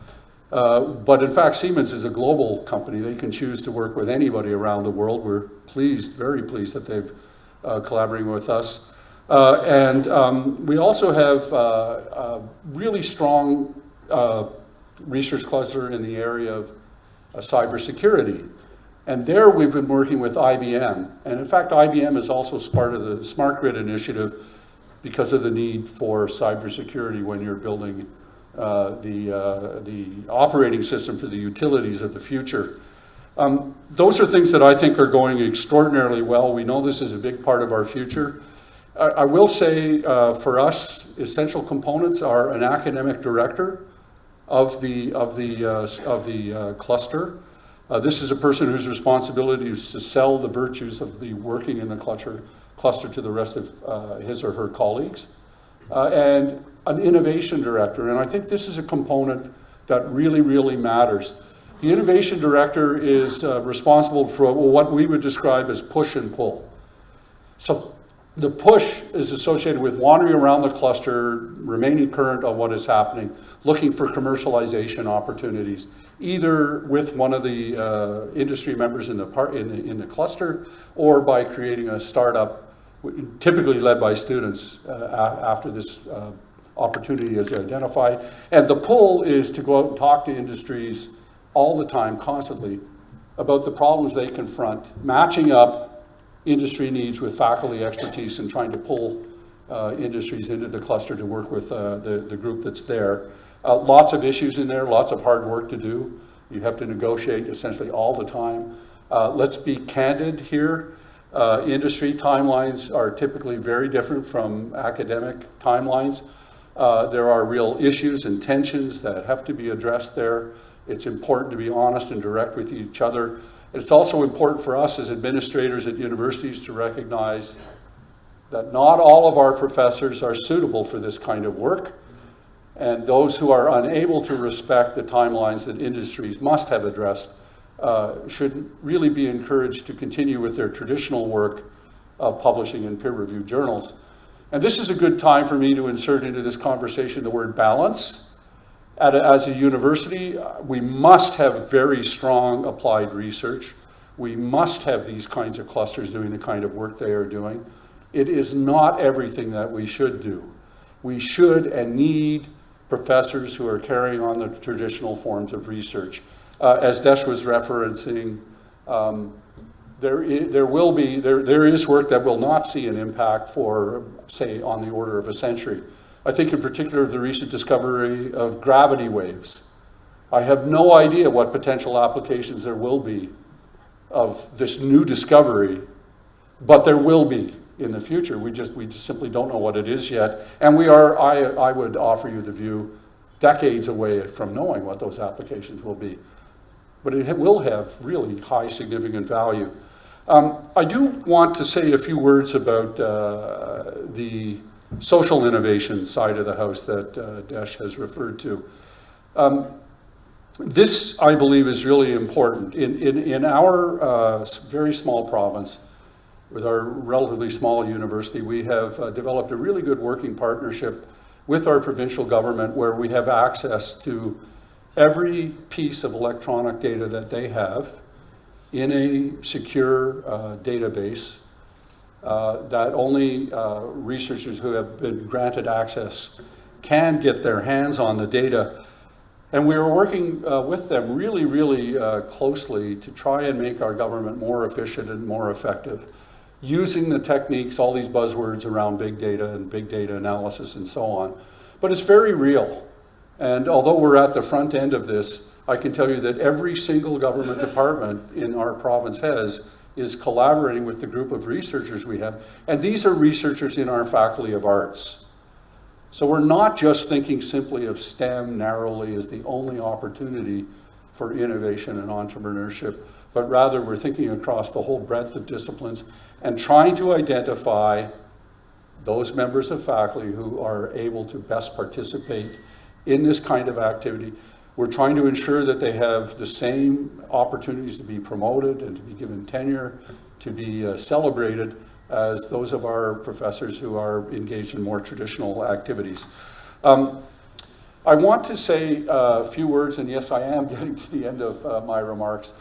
but in fact Siemens is a global company. They can choose to work with anybody around the world. We're pleased, very pleased that they've collaborating with us. We also have a really strong research cluster in the area of cybersecurity. And there we've been working with IBM. And in fact, IBM is also part of the Smart Grid initiative because of the need for cybersecurity when you're building the operating system for the utilities of the future. Those are things that I think are going extraordinarily well. We know this is a big part of our future. I will say for us, essential components are an academic director of the cluster. This is a person whose responsibility is to sell the virtues of the working in the cluster to the rest of his or her colleagues. And an innovation director, and I think this is a component that really, really matters. The innovation director is responsible for what we would describe as push and pull. So the push is associated with wandering around the cluster, remaining current on what is happening, looking for commercialization opportunities, either with one of the industry members in the cluster, or by creating a startup, typically led by students after this opportunity is identified. And the pull is to go out and talk to industries all the time, constantly, about the problems they confront, matching up industry needs with faculty expertise and trying to pull industries into the cluster to work with the group that's there. Lots of issues in there, lots of hard work to do. You have to negotiate essentially all the time. Let's be candid here. Industry timelines are typically very different from academic timelines. There are real issues and tensions that have to be addressed there. It's important to be honest and direct with each other. It's also important for us as administrators at universities to recognize that not all of our professors are suitable for this kind of work, and those who are unable to respect the timelines that industries must have addressed should really be encouraged to continue with their traditional work of publishing in peer-reviewed journals. And this is a good time for me to insert into this conversation the word balance. As a university, we must have very strong applied research. We must have these kinds of clusters doing the kind of work they are doing. It is not everything that we should do. We should and need professors who are carrying on the traditional forms of research. As Desh was referencing, there is work that will not see an impact for, say, on the order of a century. I think in particular of the recent discovery of gravity waves. I have no idea what potential applications there will be of this new discovery, but there will be in the future. We just simply don't know what it is yet. And we are, I would offer you the view, decades away from knowing what those applications will be. But it will have really high significant value. I do want to say a few words about the social innovation side of the house that Desh has referred to. This, I believe, is really important. In our very small province, with our relatively small university, we have developed a really good working partnership with our provincial government where we have access to every piece of electronic data that they have in a secure database that only researchers who have been granted access can get their hands on the data. And we are working with them really, really closely to try and make our government more efficient and more effective, using the techniques, all these buzzwords around big data and big data analysis and so on. But it's very real. And although we're at the front end of this, I can tell you that every single government department in our province is collaborating with the group of researchers we have. And these are researchers in our Faculty of Arts. So we're not just thinking simply of STEM narrowly as the only opportunity for innovation and entrepreneurship, but rather we're thinking across the whole breadth of disciplines and trying to identify those members of faculty who are able to best participate in this kind of activity. We're trying to ensure that they have the same opportunities to be promoted and to be given tenure, to be celebrated as those of our professors who are engaged in more traditional activities. I want to say a few words, and yes, I am getting to the end of my remarks.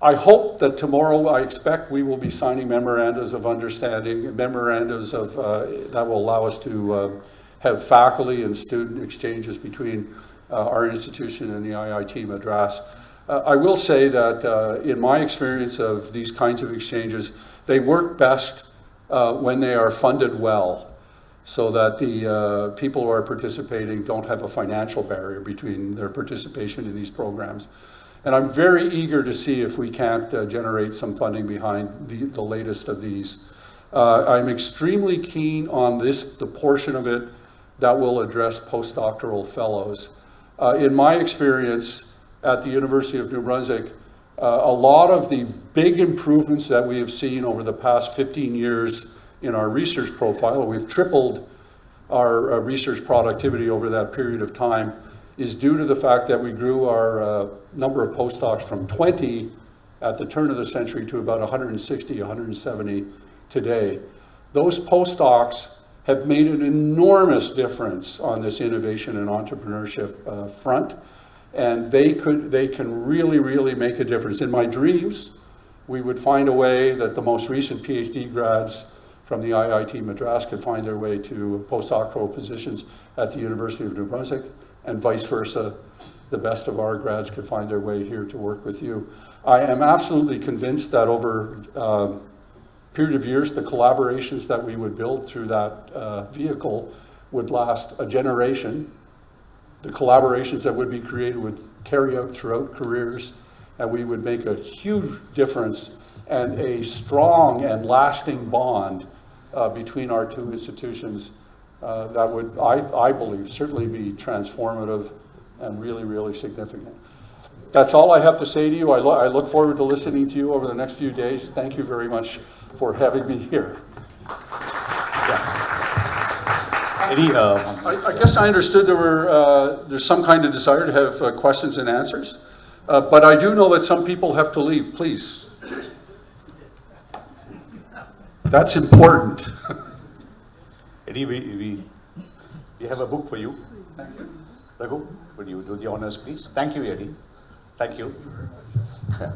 I hope that tomorrow, I expect we will be signing memorandums of understanding, memorandums of, that will allow us to have faculty and student exchanges between our institution and the IIT Madras. I will say that in my experience of these kinds of exchanges, they work best when they are funded well, so that the people who are participating don't have a financial barrier between their participation in these programs. And I'm very eager to see if we can't generate some funding behind the latest of these. I'm extremely keen on the portion of it that will address postdoctoral fellows. In my experience at the University of New Brunswick, a lot of the big improvements that we have seen over the past 15 years in our research profile, we've tripled our research productivity over that period of time, is due to the fact that we grew our number of postdocs from 20 at the turn of the century to about 160, 170 today. Those postdocs have made an enormous difference on this innovation and entrepreneurship front, and they can really, really make a difference. In my dreams, we would find a way that the most recent PhD grads from the IIT Madras could find their way to postdoctoral positions at the University of New Brunswick, and vice versa, the best of our grads could find their way here to work with you. I am absolutely convinced that over a period of years, the collaborations that we would build through that vehicle would last a generation. The collaborations that would be created would carry out throughout careers, and we would make a huge difference and a strong and lasting bond between our two institutions that would, I believe, certainly be transformative and really, really significant. That's all I have to say to you. I look forward to listening to you over the next few days. Thank you very much for having me here. Eddy, I guess I understood there's some kind of desire to have questions and answers, but I do know that some people have to leave. Please. That's important. Eddy, we have a book for you. Thank you. Raghu, would you do the honors, please? Thank you, Eddy. Thank you. Yeah.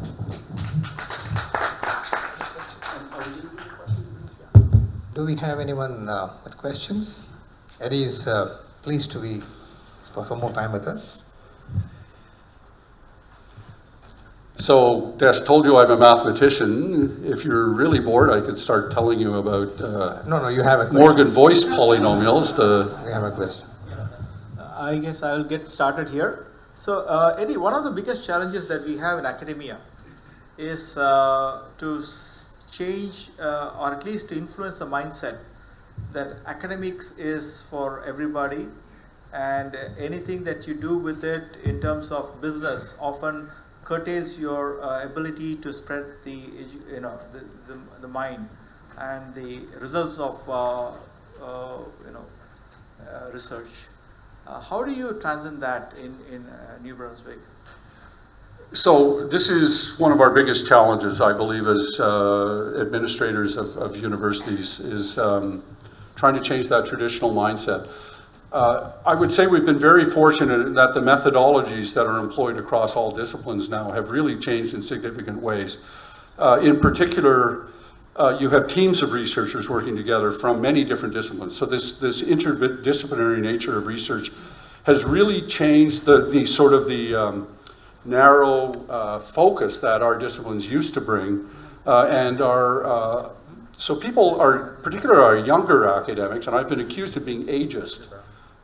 Do we have anyone with questions? Eddy is pleased to be for some more time with us. So, Desh told you I'm a mathematician. If you're really bored, I could start telling you about No, you have a question. Morgan voice polynomials. You have a question. I guess I'll get started here. So, Eddy, one of the biggest challenges that we have in academia is to change or at least to influence the mindset that academics is for everybody, and anything that you do with it in terms of business often curtails your ability to spread the mind and the results of research. How do you transcend that in New Brunswick? So this is one of our biggest challenges, I believe, as administrators of universities, is trying to change that traditional mindset. I would say we've been very fortunate that the methodologies that are employed across all disciplines now have really changed in significant ways. In particular, you have teams of researchers working together from many different disciplines. So this interdisciplinary nature of research has really changed the narrow focus that our disciplines used to bring, so people are, particularly our younger academics, and I've been accused of being ageist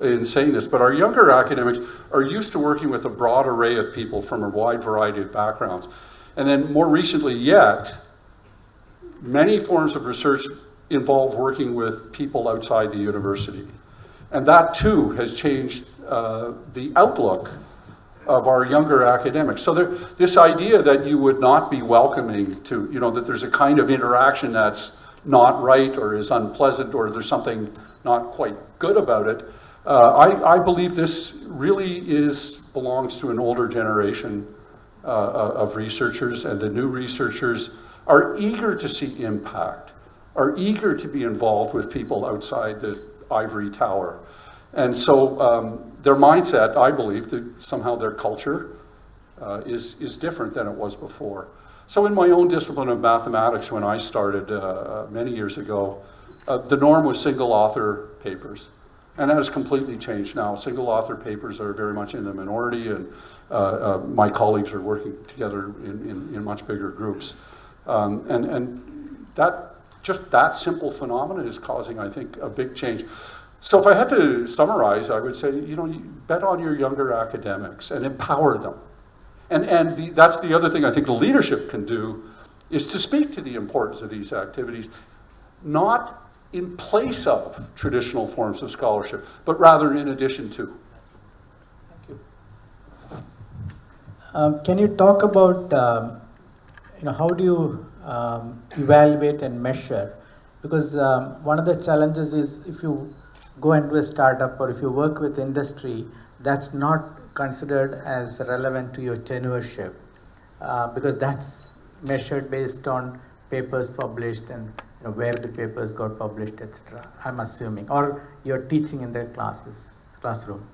in saying this, but our younger academics are used to working with a broad array of people from a wide variety of backgrounds. And then more recently yet, many forms of research involve working with people outside the university. And that too has changed the outlook of our younger academics. So this idea that you would not be welcoming to, that there's a kind of interaction that's not right or is unpleasant or there's something not quite good about it, I believe this really belongs to an older generation of researchers, and the new researchers are eager to see impact, are eager to be involved with people outside the ivory tower. And so their mindset, I believe, that somehow their culture is different than it was before. So in my own discipline of mathematics, when I started many years ago, the norm was single author papers. And that has completely changed now. Single author papers are very much in the minority, and my colleagues are working together in much bigger groups. And that simple phenomenon is causing, I think, a big change. So if I had to summarize, I would say, you bet on your younger academics and empower them. And that's the other thing I think the leadership can do, is to speak to the importance of these activities, not in place of traditional forms of scholarship, but rather in addition to. Thank you. Can you talk about, how do you evaluate and measure? Because one of the challenges is if you go into a startup or if you work with industry, that's not considered as relevant to your tenureship, because that's measured based on papers published and where the papers got published, etc. I'm assuming, or you're teaching in their classroom.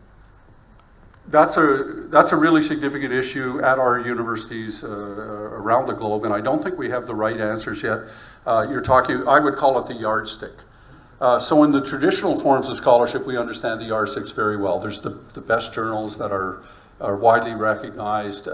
That's a really significant issue at our universities around the globe, and I don't think we have the right answers yet. You're talking, I would call it the yardstick. So in the traditional forms of scholarship, we understand the yardsticks very well. There's the best journals that are widely recognized.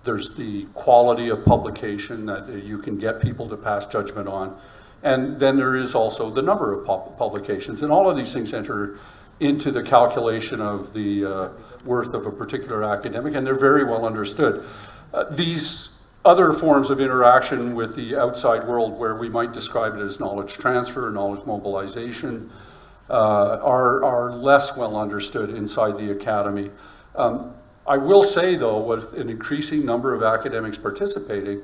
There's the quality of publication that you can get people to pass judgment on. And then there is also the number of publications. And all of these things enter into the calculation of the worth of a particular academic, and they're very well understood. These other forms of interaction with the outside world, where we might describe it as knowledge transfer, knowledge mobilization, are less well understood inside the academy. I will say, though, with an increasing number of academics participating,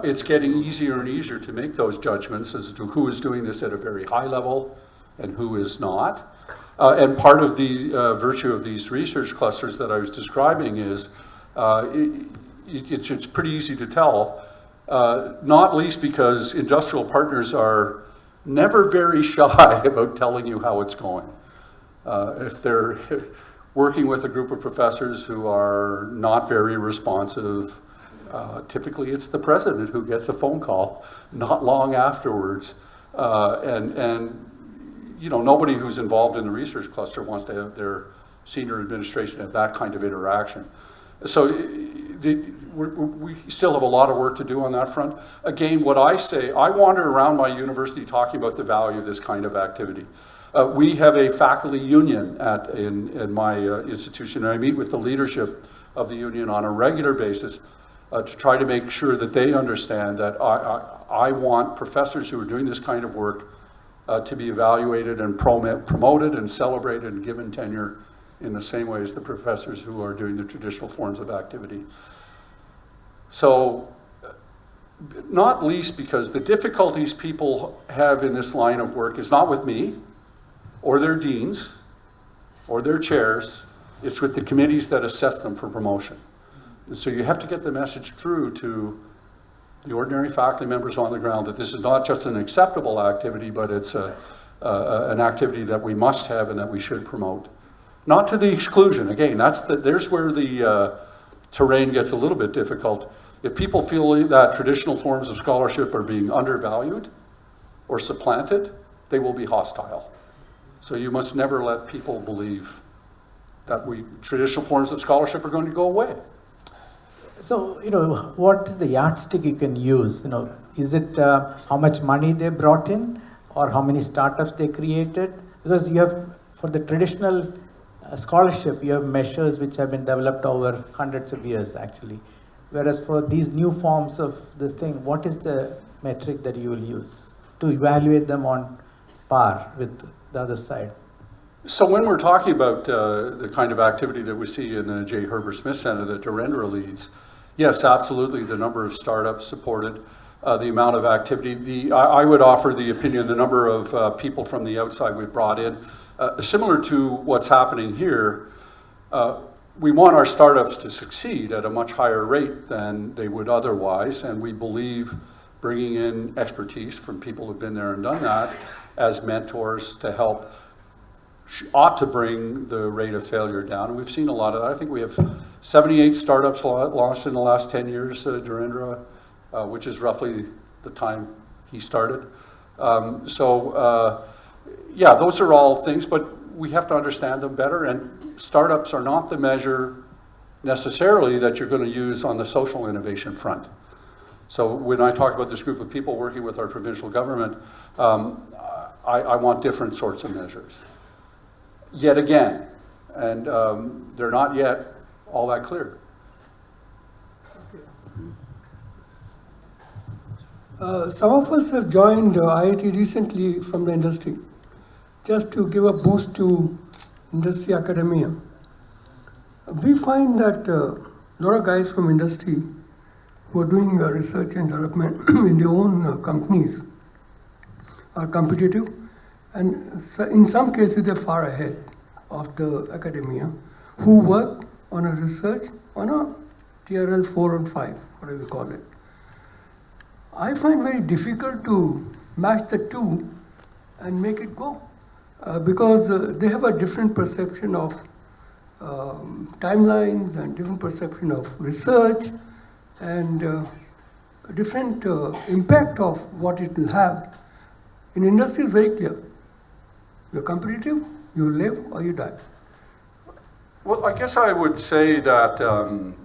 it's getting easier and easier to make those judgments as to who is doing this at a very high level and who is not. And part of the virtue of these research clusters that I was describing is it's pretty easy to tell, not least because industrial partners are never very shy about telling you how it's going. If they're working with a group of professors who are not very responsive, typically it's the president who gets a phone call not long afterwards. And nobody who's involved in the research cluster wants to have their senior administration have that kind of interaction. So we still have a lot of work to do on that front. Again, what I say, I wander around my university talking about the value of this kind of activity. We have a faculty union in my institution, and I meet with the leadership of the union on a regular basis to try to make sure that they understand that I want professors who are doing this kind of work to be evaluated and promoted and celebrated and given tenure in the same way as the professors who are doing the traditional forms of activity. So, not least because the difficulties people have in this line of work is not with me, or their deans, or their chairs, it's with the committees that assess them for promotion. And so you have to get the message through to the ordinary faculty members on the ground that this is not just an acceptable activity, but it's an activity that we must have and that we should promote. Not to the exclusion. Again, there's where the terrain gets a little bit difficult. If people feel that traditional forms of scholarship are being undervalued or supplanted, they will be hostile. So you must never let people believe that traditional forms of scholarship are going to go away. So, what is the yardstick you can use? Is it how much money they brought in or how many startups they created? Because you have, for the traditional scholarship, you have measures which have been developed over hundreds of years, actually. Whereas for these new forms of this thing, what is the metric that you will use to evaluate them on par with the other side? So when we're talking about the kind of activity that we see in the J. Herbert Smith Center that Narendra leads, yes, absolutely, the number of startups supported, the amount of activity. I would offer the opinion, the number of people from the outside we've brought in, similar to what's happening here. We want our startups to succeed at a much higher rate than they would otherwise, and we believe bringing in expertise from people who've been there and done that as mentors to help ought to bring the rate of failure down. And we've seen a lot of that. I think we have 78 startups launched in the last 10 years, Dhirendra, which is roughly the time he started. Yeah, those are all things, but we have to understand them better, and startups are not the measure necessarily that you're going to use on the social innovation front. So when I talk about this group of people working with our provincial government, I want different sorts of measures. Yet again, and they're not yet all that clear. Some of us have joined IIT recently from the industry, just to give a boost to industry academia. We find that a lot of guys from industry who are doing research and development in their own companies are competitive, and in some cases they're far ahead of the academia who work on a research on a TRL 4 and 5, whatever you call it. I find very difficult to match the two and make it go because they have a different perception of timelines and different perception of research and a different impact of what it will have. In industry, it's very clear. You're competitive, you live or you die. Well, I guess I would say that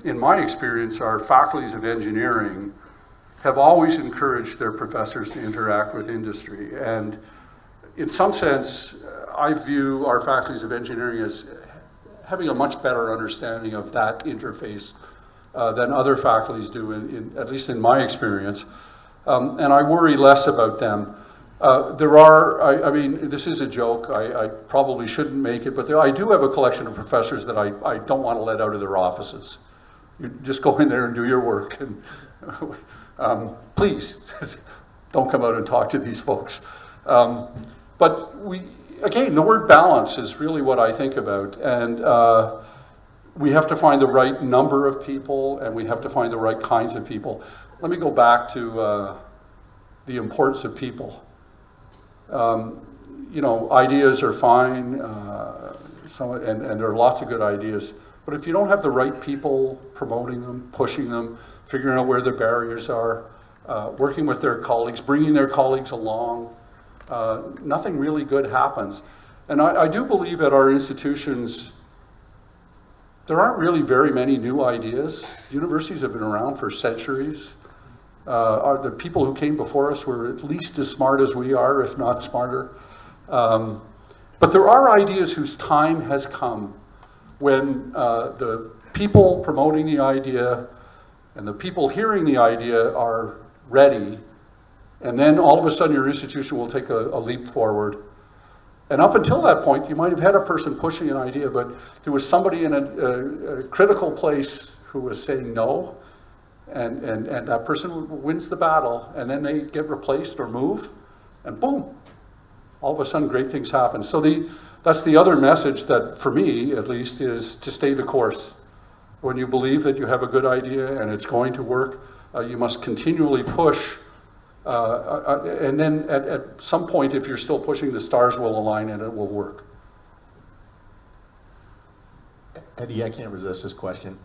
in my experience, our faculties of engineering have always encouraged their professors to interact with industry. And in some sense, I view our faculties of engineering as having a much better understanding of that interface than other faculties do, at least in my experience. And I worry less about them. I mean, this is a joke, I probably shouldn't make it, but I do have a collection of professors that I don't want to let out of their offices. You just go in there and do your work. And please, don't come out and talk to these folks. But again, the word balance is really what I think about. And we have to find the right number of people, and we have to find the right kinds of people. Let me go back to the importance of people. You know, ideas are fine, and there are lots of good ideas. But if you don't have the right people promoting them, pushing them, figuring out where the barriers are, working with their colleagues, bringing their colleagues along, nothing really good happens. And I do believe at our institutions, there aren't really very many new ideas. Universities have been around for centuries. The people who came before us were at least as smart as we are, if not smarter. But there are ideas whose time has come when the people promoting the idea and the people hearing the idea are ready, and then all of a sudden your institution will take a leap forward. And up until that point, you might have had a person pushing an idea, but there was somebody in a critical place who was saying no, and that person wins the battle, and then they get replaced or move, and boom, all of a sudden great things happen. So that's the other message that, for me at least, is to stay the course. When you believe that you have a good idea and it's going to work, you must continually push. And then at some point, if you're still pushing, the stars will align and it will work. Eddy, I can't resist this question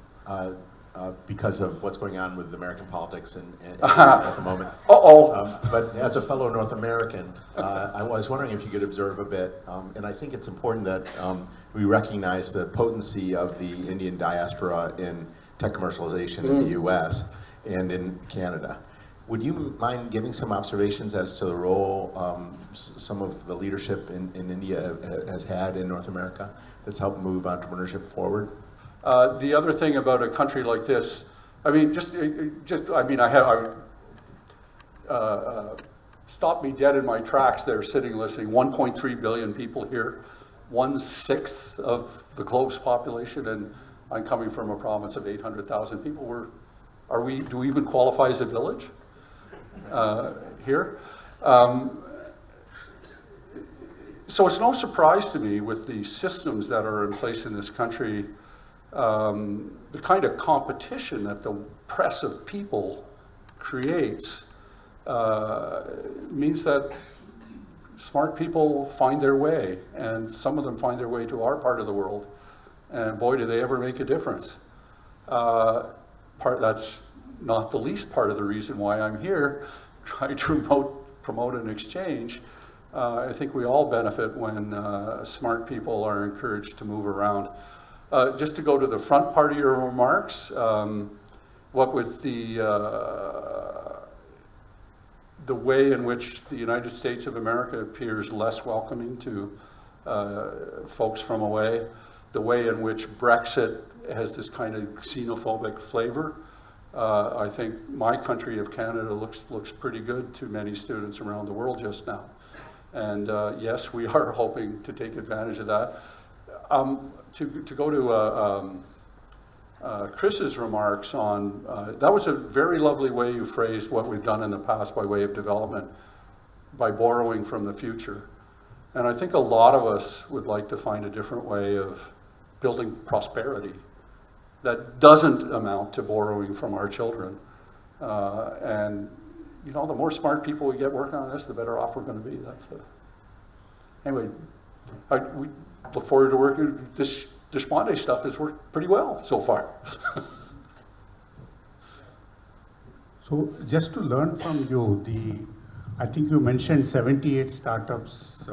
because of what's going on with American politics and at the moment. But as a fellow North American, I was wondering if you could observe a bit, and I think it's important that we recognize the potency of the Indian diaspora in tech commercialization in the US and in Canada. Would you mind giving some observations as to the role some of the leadership in India has had in North America that's helped move entrepreneurship forward? The other thing about a country like this, I mean, stopped me dead in my tracks there, sitting listening. 1.3 billion people here, 1/6 of the globe's population, and I'm coming from a province of 800,000 people. Do we even qualify as a village here? So it's no surprise to me with the systems that are in place in this country, the kind of competition that the press of people creates. means that smart people find their way, and some of them find their way to our part of the world, and boy, do they ever make a difference. That's not the least part of the reason why I'm here, trying to promote an exchange. I think we all benefit when smart people are encouraged to move around. Just to go to the front part of your remarks, what with the way in which the United States of America appears less welcoming to folks from away, the way in which Brexit has this kind of xenophobic flavor, I think my country of Canada looks pretty good to many students around the world just now. And yes, we are hoping to take advantage of that. To go to Kris's remarks on, that was a very lovely way you phrased what we've done in the past by way of development, by borrowing from the future. And I think a lot of us would like to find a different way of building prosperity that doesn't amount to borrowing from our children. And you know, the more smart people we get working on this, the better off we're going to be. Anyway, we look forward to working. This Deshpande stuff has worked pretty well so far. So just to learn from you, I think you mentioned 78 startups.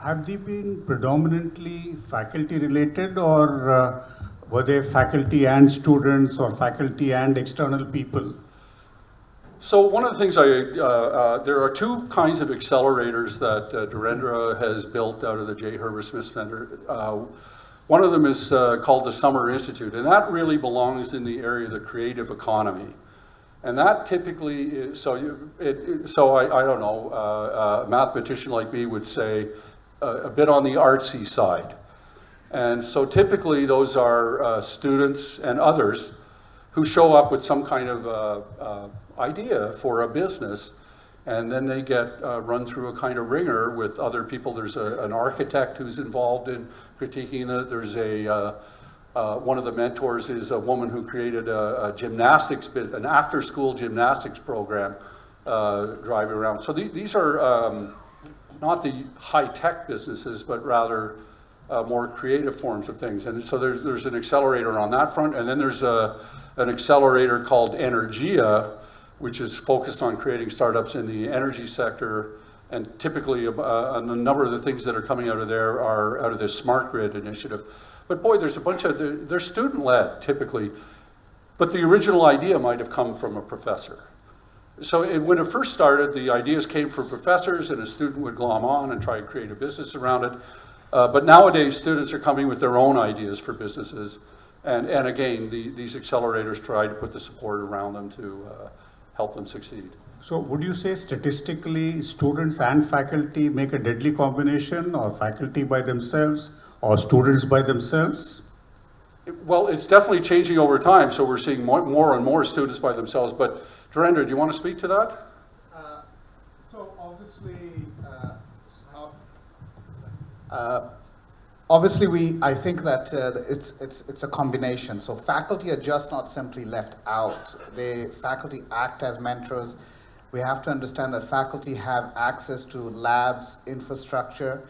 Have they been predominantly faculty related, or were they faculty and students, or faculty and external people? So one of the things there are two kinds of accelerators that Dhirendra has built out of the J. Herbert Smith Center. One of them is called the Summer Institute, and that really belongs in the area of the creative economy. And that typically is, I don't know, a mathematician like me would say a bit on the artsy side. And so typically those are students and others who show up with some kind of idea for a business, and then they get run through a kind of ringer with other people. There's an architect who's involved in critiquing it. There's one of the mentors is a woman who created a gymnastics business, an after-school gymnastics program driving around. So these are not the high-tech businesses, but rather more creative forms of things. And so there's an accelerator on that front, and then there's an accelerator called H.E.A, which is focused on creating startups in the energy sector. And typically, a number of the things that are coming out of there are out of this smart grid initiative. But boy, there's a bunch of, they're student-led typically, but the original idea might have come from a professor. So when it first started, the ideas came from professors, and a student would glom on and try to create a business around it. But nowadays, students are coming with their own ideas for businesses. And again, these accelerators try to put the support around them to help them succeed. So would you say statistically students and faculty make a deadly combination, or faculty by themselves, or students by themselves? Well, it's definitely changing over time, so we're seeing more and more students by themselves. But Dhirendra, do you want to speak to that? So obviously, I think that it's a combination. So faculty are just not simply left out. Faculty act as mentors. We have to understand that faculty have access to labs, infrastructure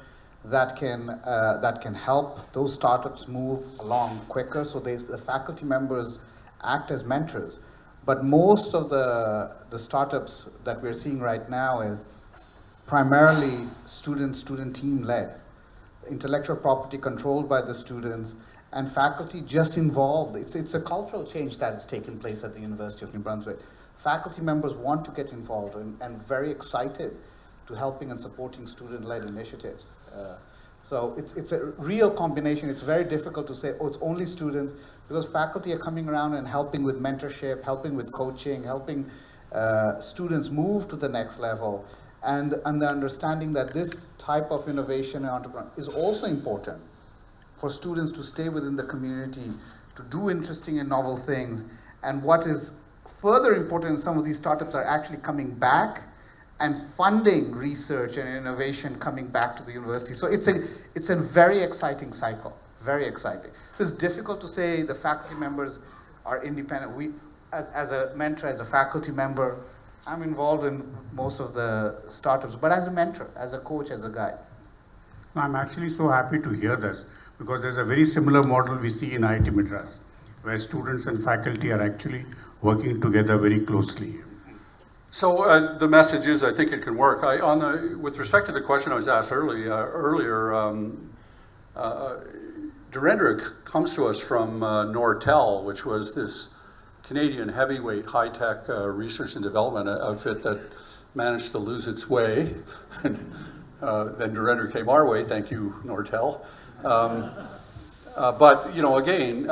that can help those startups move along quicker. So the faculty members act as mentors. But most of the startups that we're seeing right now is primarily student team led. Intellectual property controlled by the students, and faculty just involved. It's a cultural change that has taken place at the University of New Brunswick. Faculty members want to get involved and very excited to helping and supporting student-led initiatives. So it's a real combination. It's very difficult to say, oh, it's only students, because faculty are coming around and helping with mentorship, helping with coaching, helping students move to the next level. And the understanding that this type of innovation and entrepreneurship is also important for students to stay within the community, to do interesting and novel things. And what is further important, some of these startups are actually coming back and funding research and innovation coming back to the university. So it's a very exciting cycle, very exciting. So it's difficult to say the faculty members are independent. We, as a mentor, as a faculty member, I'm involved in most of the startups, but as a mentor, as a coach, as a guide. I'm actually so happy to hear this because there's a very similar model we see in IIT Madras, where students and faculty are actually working together very closely. So the message is, I think it can work. With respect to the question I was asked earlier, Dhirendra comes to us from Nortel, which was this Canadian heavyweight high-tech research and development outfit that managed to lose its way. Then Dhirendra came our way, thank you, Nortel. But, you know, again,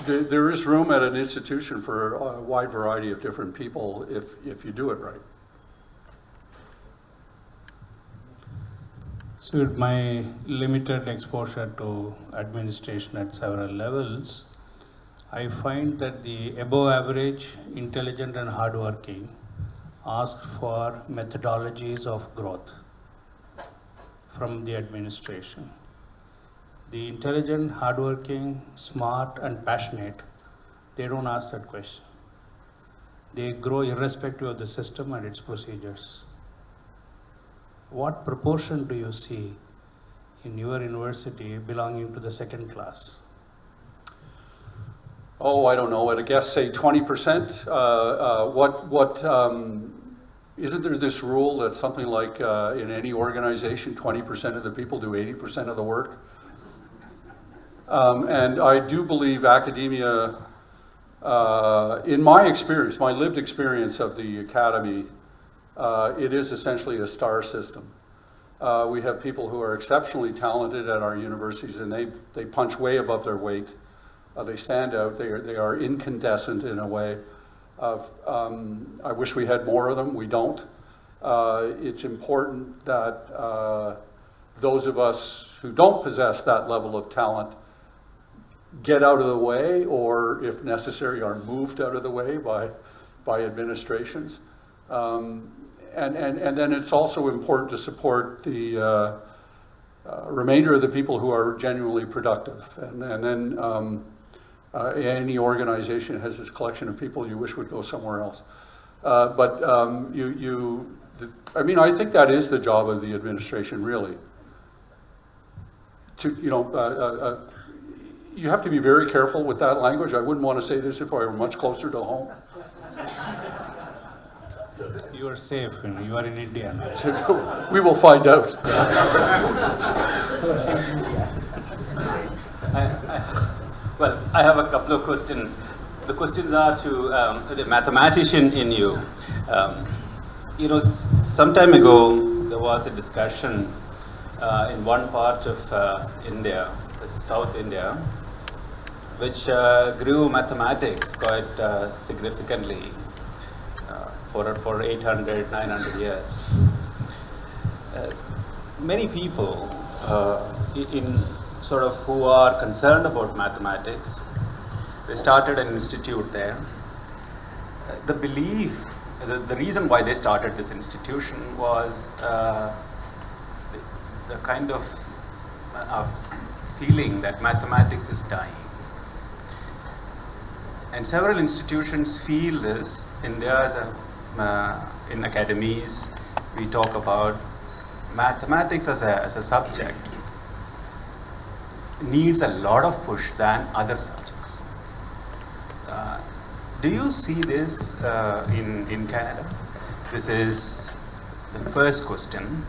there is room at an institution for a wide variety of different people if you do it right. So with my limited exposure to administration at several levels, I find that the above average, intelligent and hardworking ask for methodologies of growth from the administration. The intelligent, hardworking, smart and passionate, they don't ask that question. They grow irrespective of the system and its procedures. What proportion do you see in your university belonging to the second class? Oh, I don't know. I'd guess say 20%. Isn't there this rule that something like in any organization, 20% of the people do 80% of the work? And I do believe academia, in my experience, my lived experience of the academy, it is essentially a star system. We have people who are exceptionally talented at our universities and they punch way above their weight. They stand out, they are incandescent in a way. I wish we had more of them, we don't. It's important that those of us who don't possess that level of talent get out of the way, or if necessary are moved out of the way by administrations. And then it's also important to support the remainder of the people who are genuinely productive. And then any organization has this collection of people you wish would go somewhere else. I mean, I think that is the job of the administration, really. You have to be very careful with that language. I wouldn't want to say this if I were much closer to home. You are safe, you are in India. We will find out. Well, I have a couple of questions. The questions are to the mathematician in you. Some time ago, there was a discussion in one part of India, South India, which grew mathematics quite significantly for 800, 900 years. Many people who are concerned about mathematics, they started an institute there. The belief, the reason why they started this institution was the kind of feeling that mathematics is dying. And several institutions feel this. India in academies, we talk about mathematics as a subject needs a lot of push than other subjects. Do you see this in Canada? This is the first question.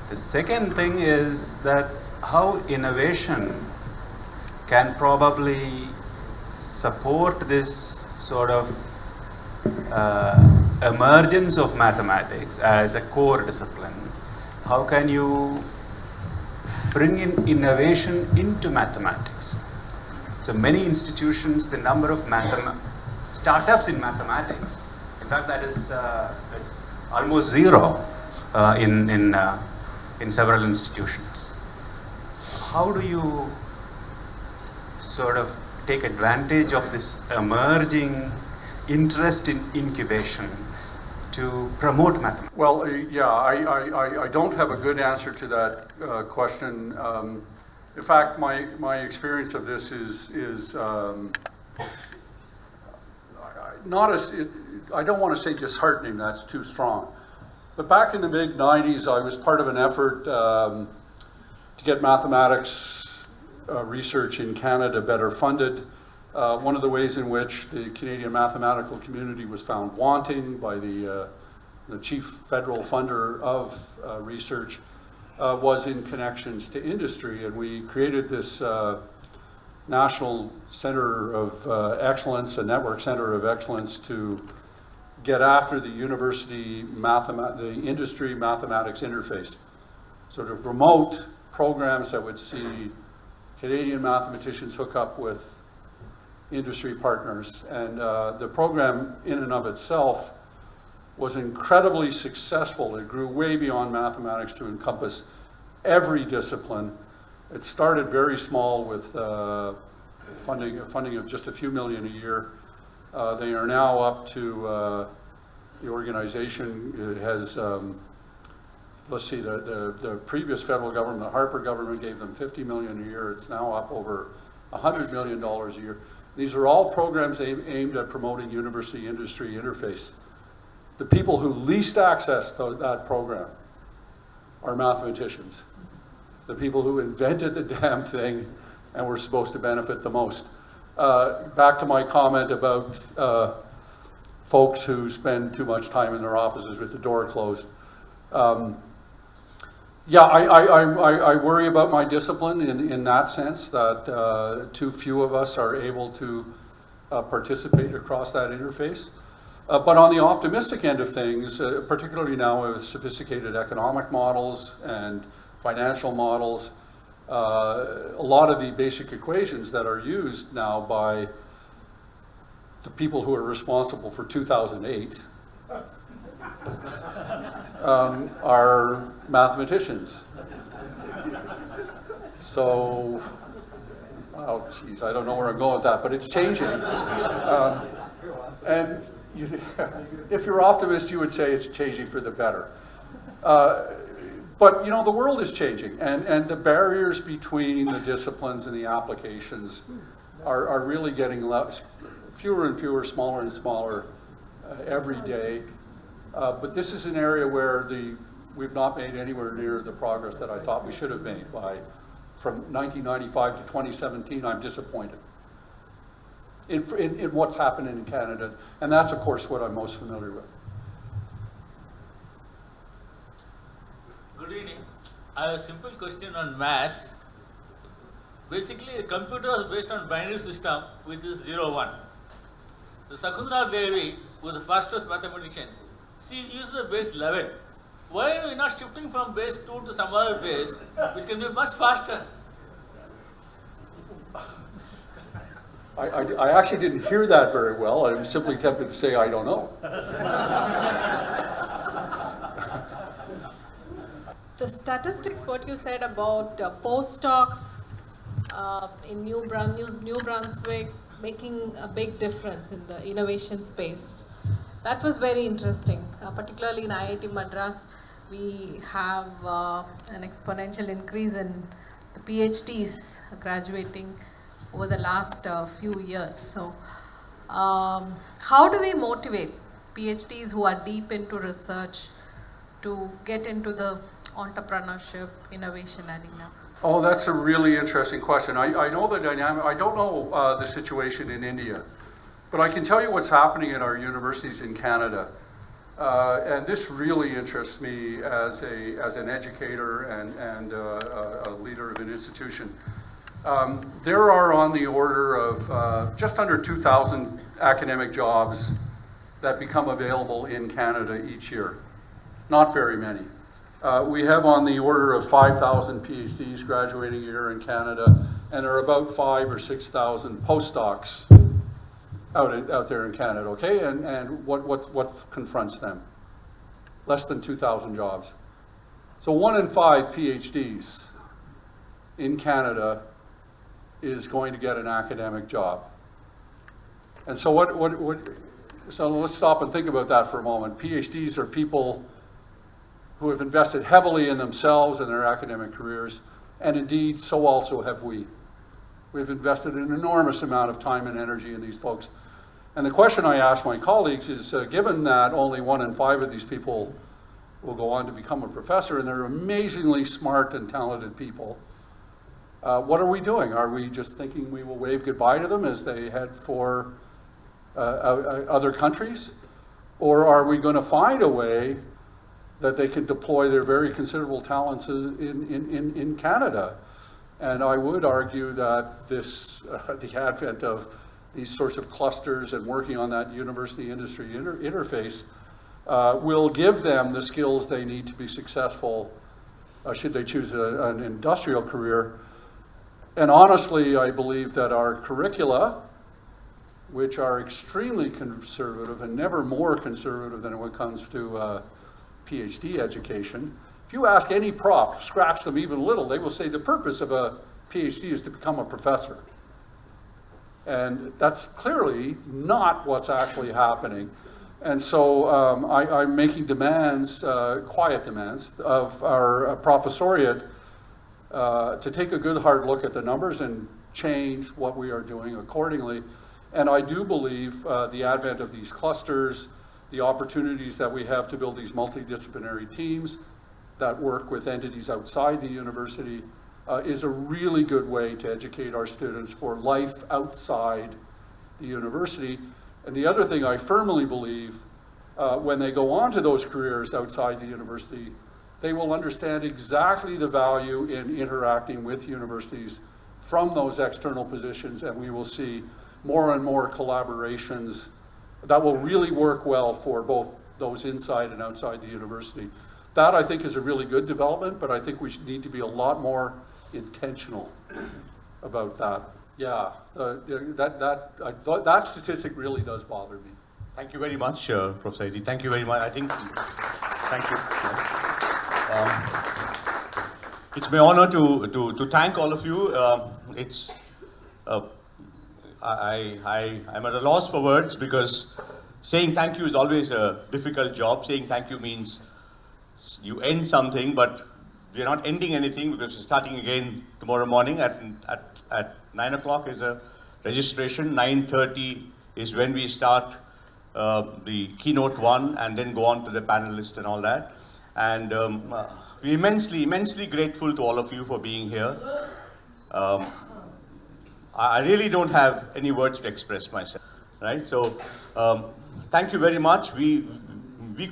The second thing is that how innovation can probably support this sort of emergence of mathematics as a core discipline. How can you bring in innovation into mathematics? So many institutions, the number of startups in mathematics, in fact that is it's almost zero in several institutions. How do you sort of take advantage of this emerging interest in incubation to promote mathematics? Well, I don't have a good answer to that question. In fact, my experience of this is not as, I don't want to say disheartening, that's too strong. But back in the mid-90s, I was part of an effort to get mathematics research in Canada better funded. One of the ways in which the Canadian mathematical community was found wanting by the chief federal funder of research was in connections to industry, and we created this National Center of Excellence, a network center of excellence to get after the university the industry mathematics interface. So to promote programs that would see Canadian mathematicians hook up with industry partners. And the program in and of itself was incredibly successful. It grew way beyond mathematics to encompass every discipline. It started very small with funding of just a few million a year. They are now up to, the organization has, let's see, the previous federal government, the Harper government, gave them $50 million a year. It's now up over $100 million a year. These are all programs aimed at promoting university-industry interface. The people who least access that program are mathematicians. The people who invented the damn thing and were supposed to benefit the most. Back to my comment about folks who spend too much time in their offices with the door closed. Yeah, I worry about my discipline in that sense, that too few of us are able to participate across that interface. But on the optimistic end of things, particularly now with sophisticated economic models and financial models, a lot of the basic equations that are used now by the people who are responsible for 2008 are mathematicians. So, oh geez, I don't know where I'm going with that, but it's changing. And if you're optimist, you would say it's changing for the better. But you know, the world is changing, and the barriers between the disciplines and the applications are really getting fewer and fewer, smaller and smaller every day. But this is an area where we've not made anywhere near the progress that I thought we should have made. From 1995 to 2017, I'm disappointed in what's happening in Canada, and that's of course what I'm most familiar with. Good evening. I have a simple question on maths. Basically, a computer is based on binary system, which is 0, 1. The Sakundara Devi was the fastest mathematician. She used the base 11. Why are we not shifting from base 2 to some other base, which can be much faster? I actually didn't hear that very well. I'm simply tempted to say I don't know. The statistics, what you said about postdocs in New Brunswick making a big difference in the innovation space. That was very interesting, particularly in IIT Madras. We have an exponential increase in the PhDs graduating over the last few years. So how do we motivate PhDs who are deep into research to get into the entrepreneurship, innovation arena? Oh, that's a really interesting question. I know the dynamic. I don't know the situation in India, but I can tell you what's happening at our universities in Canada. And this really interests me as an educator and a leader of an institution. There are on the order of just under 2,000 academic jobs that become available in Canada each year. Not very many. We have on the order of 5,000 PhDs graduating a year in Canada, and there are about 5,000 or 6,000 postdocs out there in Canada, okay? And what confronts them? Less than 2,000 jobs. So 1 in 5 PhDs in Canada is going to get an academic job. And so so let's stop and think about that for a moment. PhDs are people who have invested heavily in themselves and their academic careers, and indeed, so also have we. We've invested an enormous amount of time and energy in these folks. And the question I ask my colleagues is, given that only 1 in 5 of these people will go on to become a professor, and they're amazingly smart and talented people, what are we doing? Are we just thinking we will wave goodbye to them as they head for other countries? Or are we going to find a way that they can deploy their very considerable talents in Canada? And I would argue that this, the advent of these sorts of clusters and working on that university-industry interface will give them the skills they need to be successful should they choose an industrial career. And honestly, I believe that our curricula, which are extremely conservative and never more conservative than when it comes to PhD education, if you ask any prof, scratch them even a little, they will say the purpose of a PhD is to become a professor. And that's clearly not what's actually happening. And so I'm making demands, quiet demands, of our professoriate to take a good hard look at the numbers and change what we are doing accordingly. And I do believe the advent of these clusters, the opportunities that we have to build these multidisciplinary teams that work with entities outside the university is a really good way to educate our students for life outside the university. And the other thing I firmly believe, when they go on to those careers outside the university, they will understand exactly the value in interacting with universities from those external positions, and we will see more and more collaborations that will really work well for both those inside and outside the university. That, I think, is a really good development, but I think we need to be a lot more intentional about that. Yeah, that statistic really does bother me. Thank you very much, Professor Eddy. Thank you very much. I think, thank you. It's my honor to thank all of you. I'm at a loss for words because saying thank you is always a difficult job. Saying thank you means you end something, but we're not ending anything because we're starting again tomorrow morning at 9 o'clock is a registration. 9:30 is when we start the keynote 1 and then go on to the panelists and all that. And we're immensely grateful to all of you for being here. I really don't have any words to express myself, right? So thank you very much. We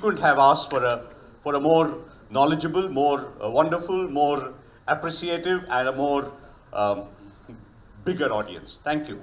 couldn't have asked for a more knowledgeable, more wonderful, more appreciative, and a more bigger audience. Thank you.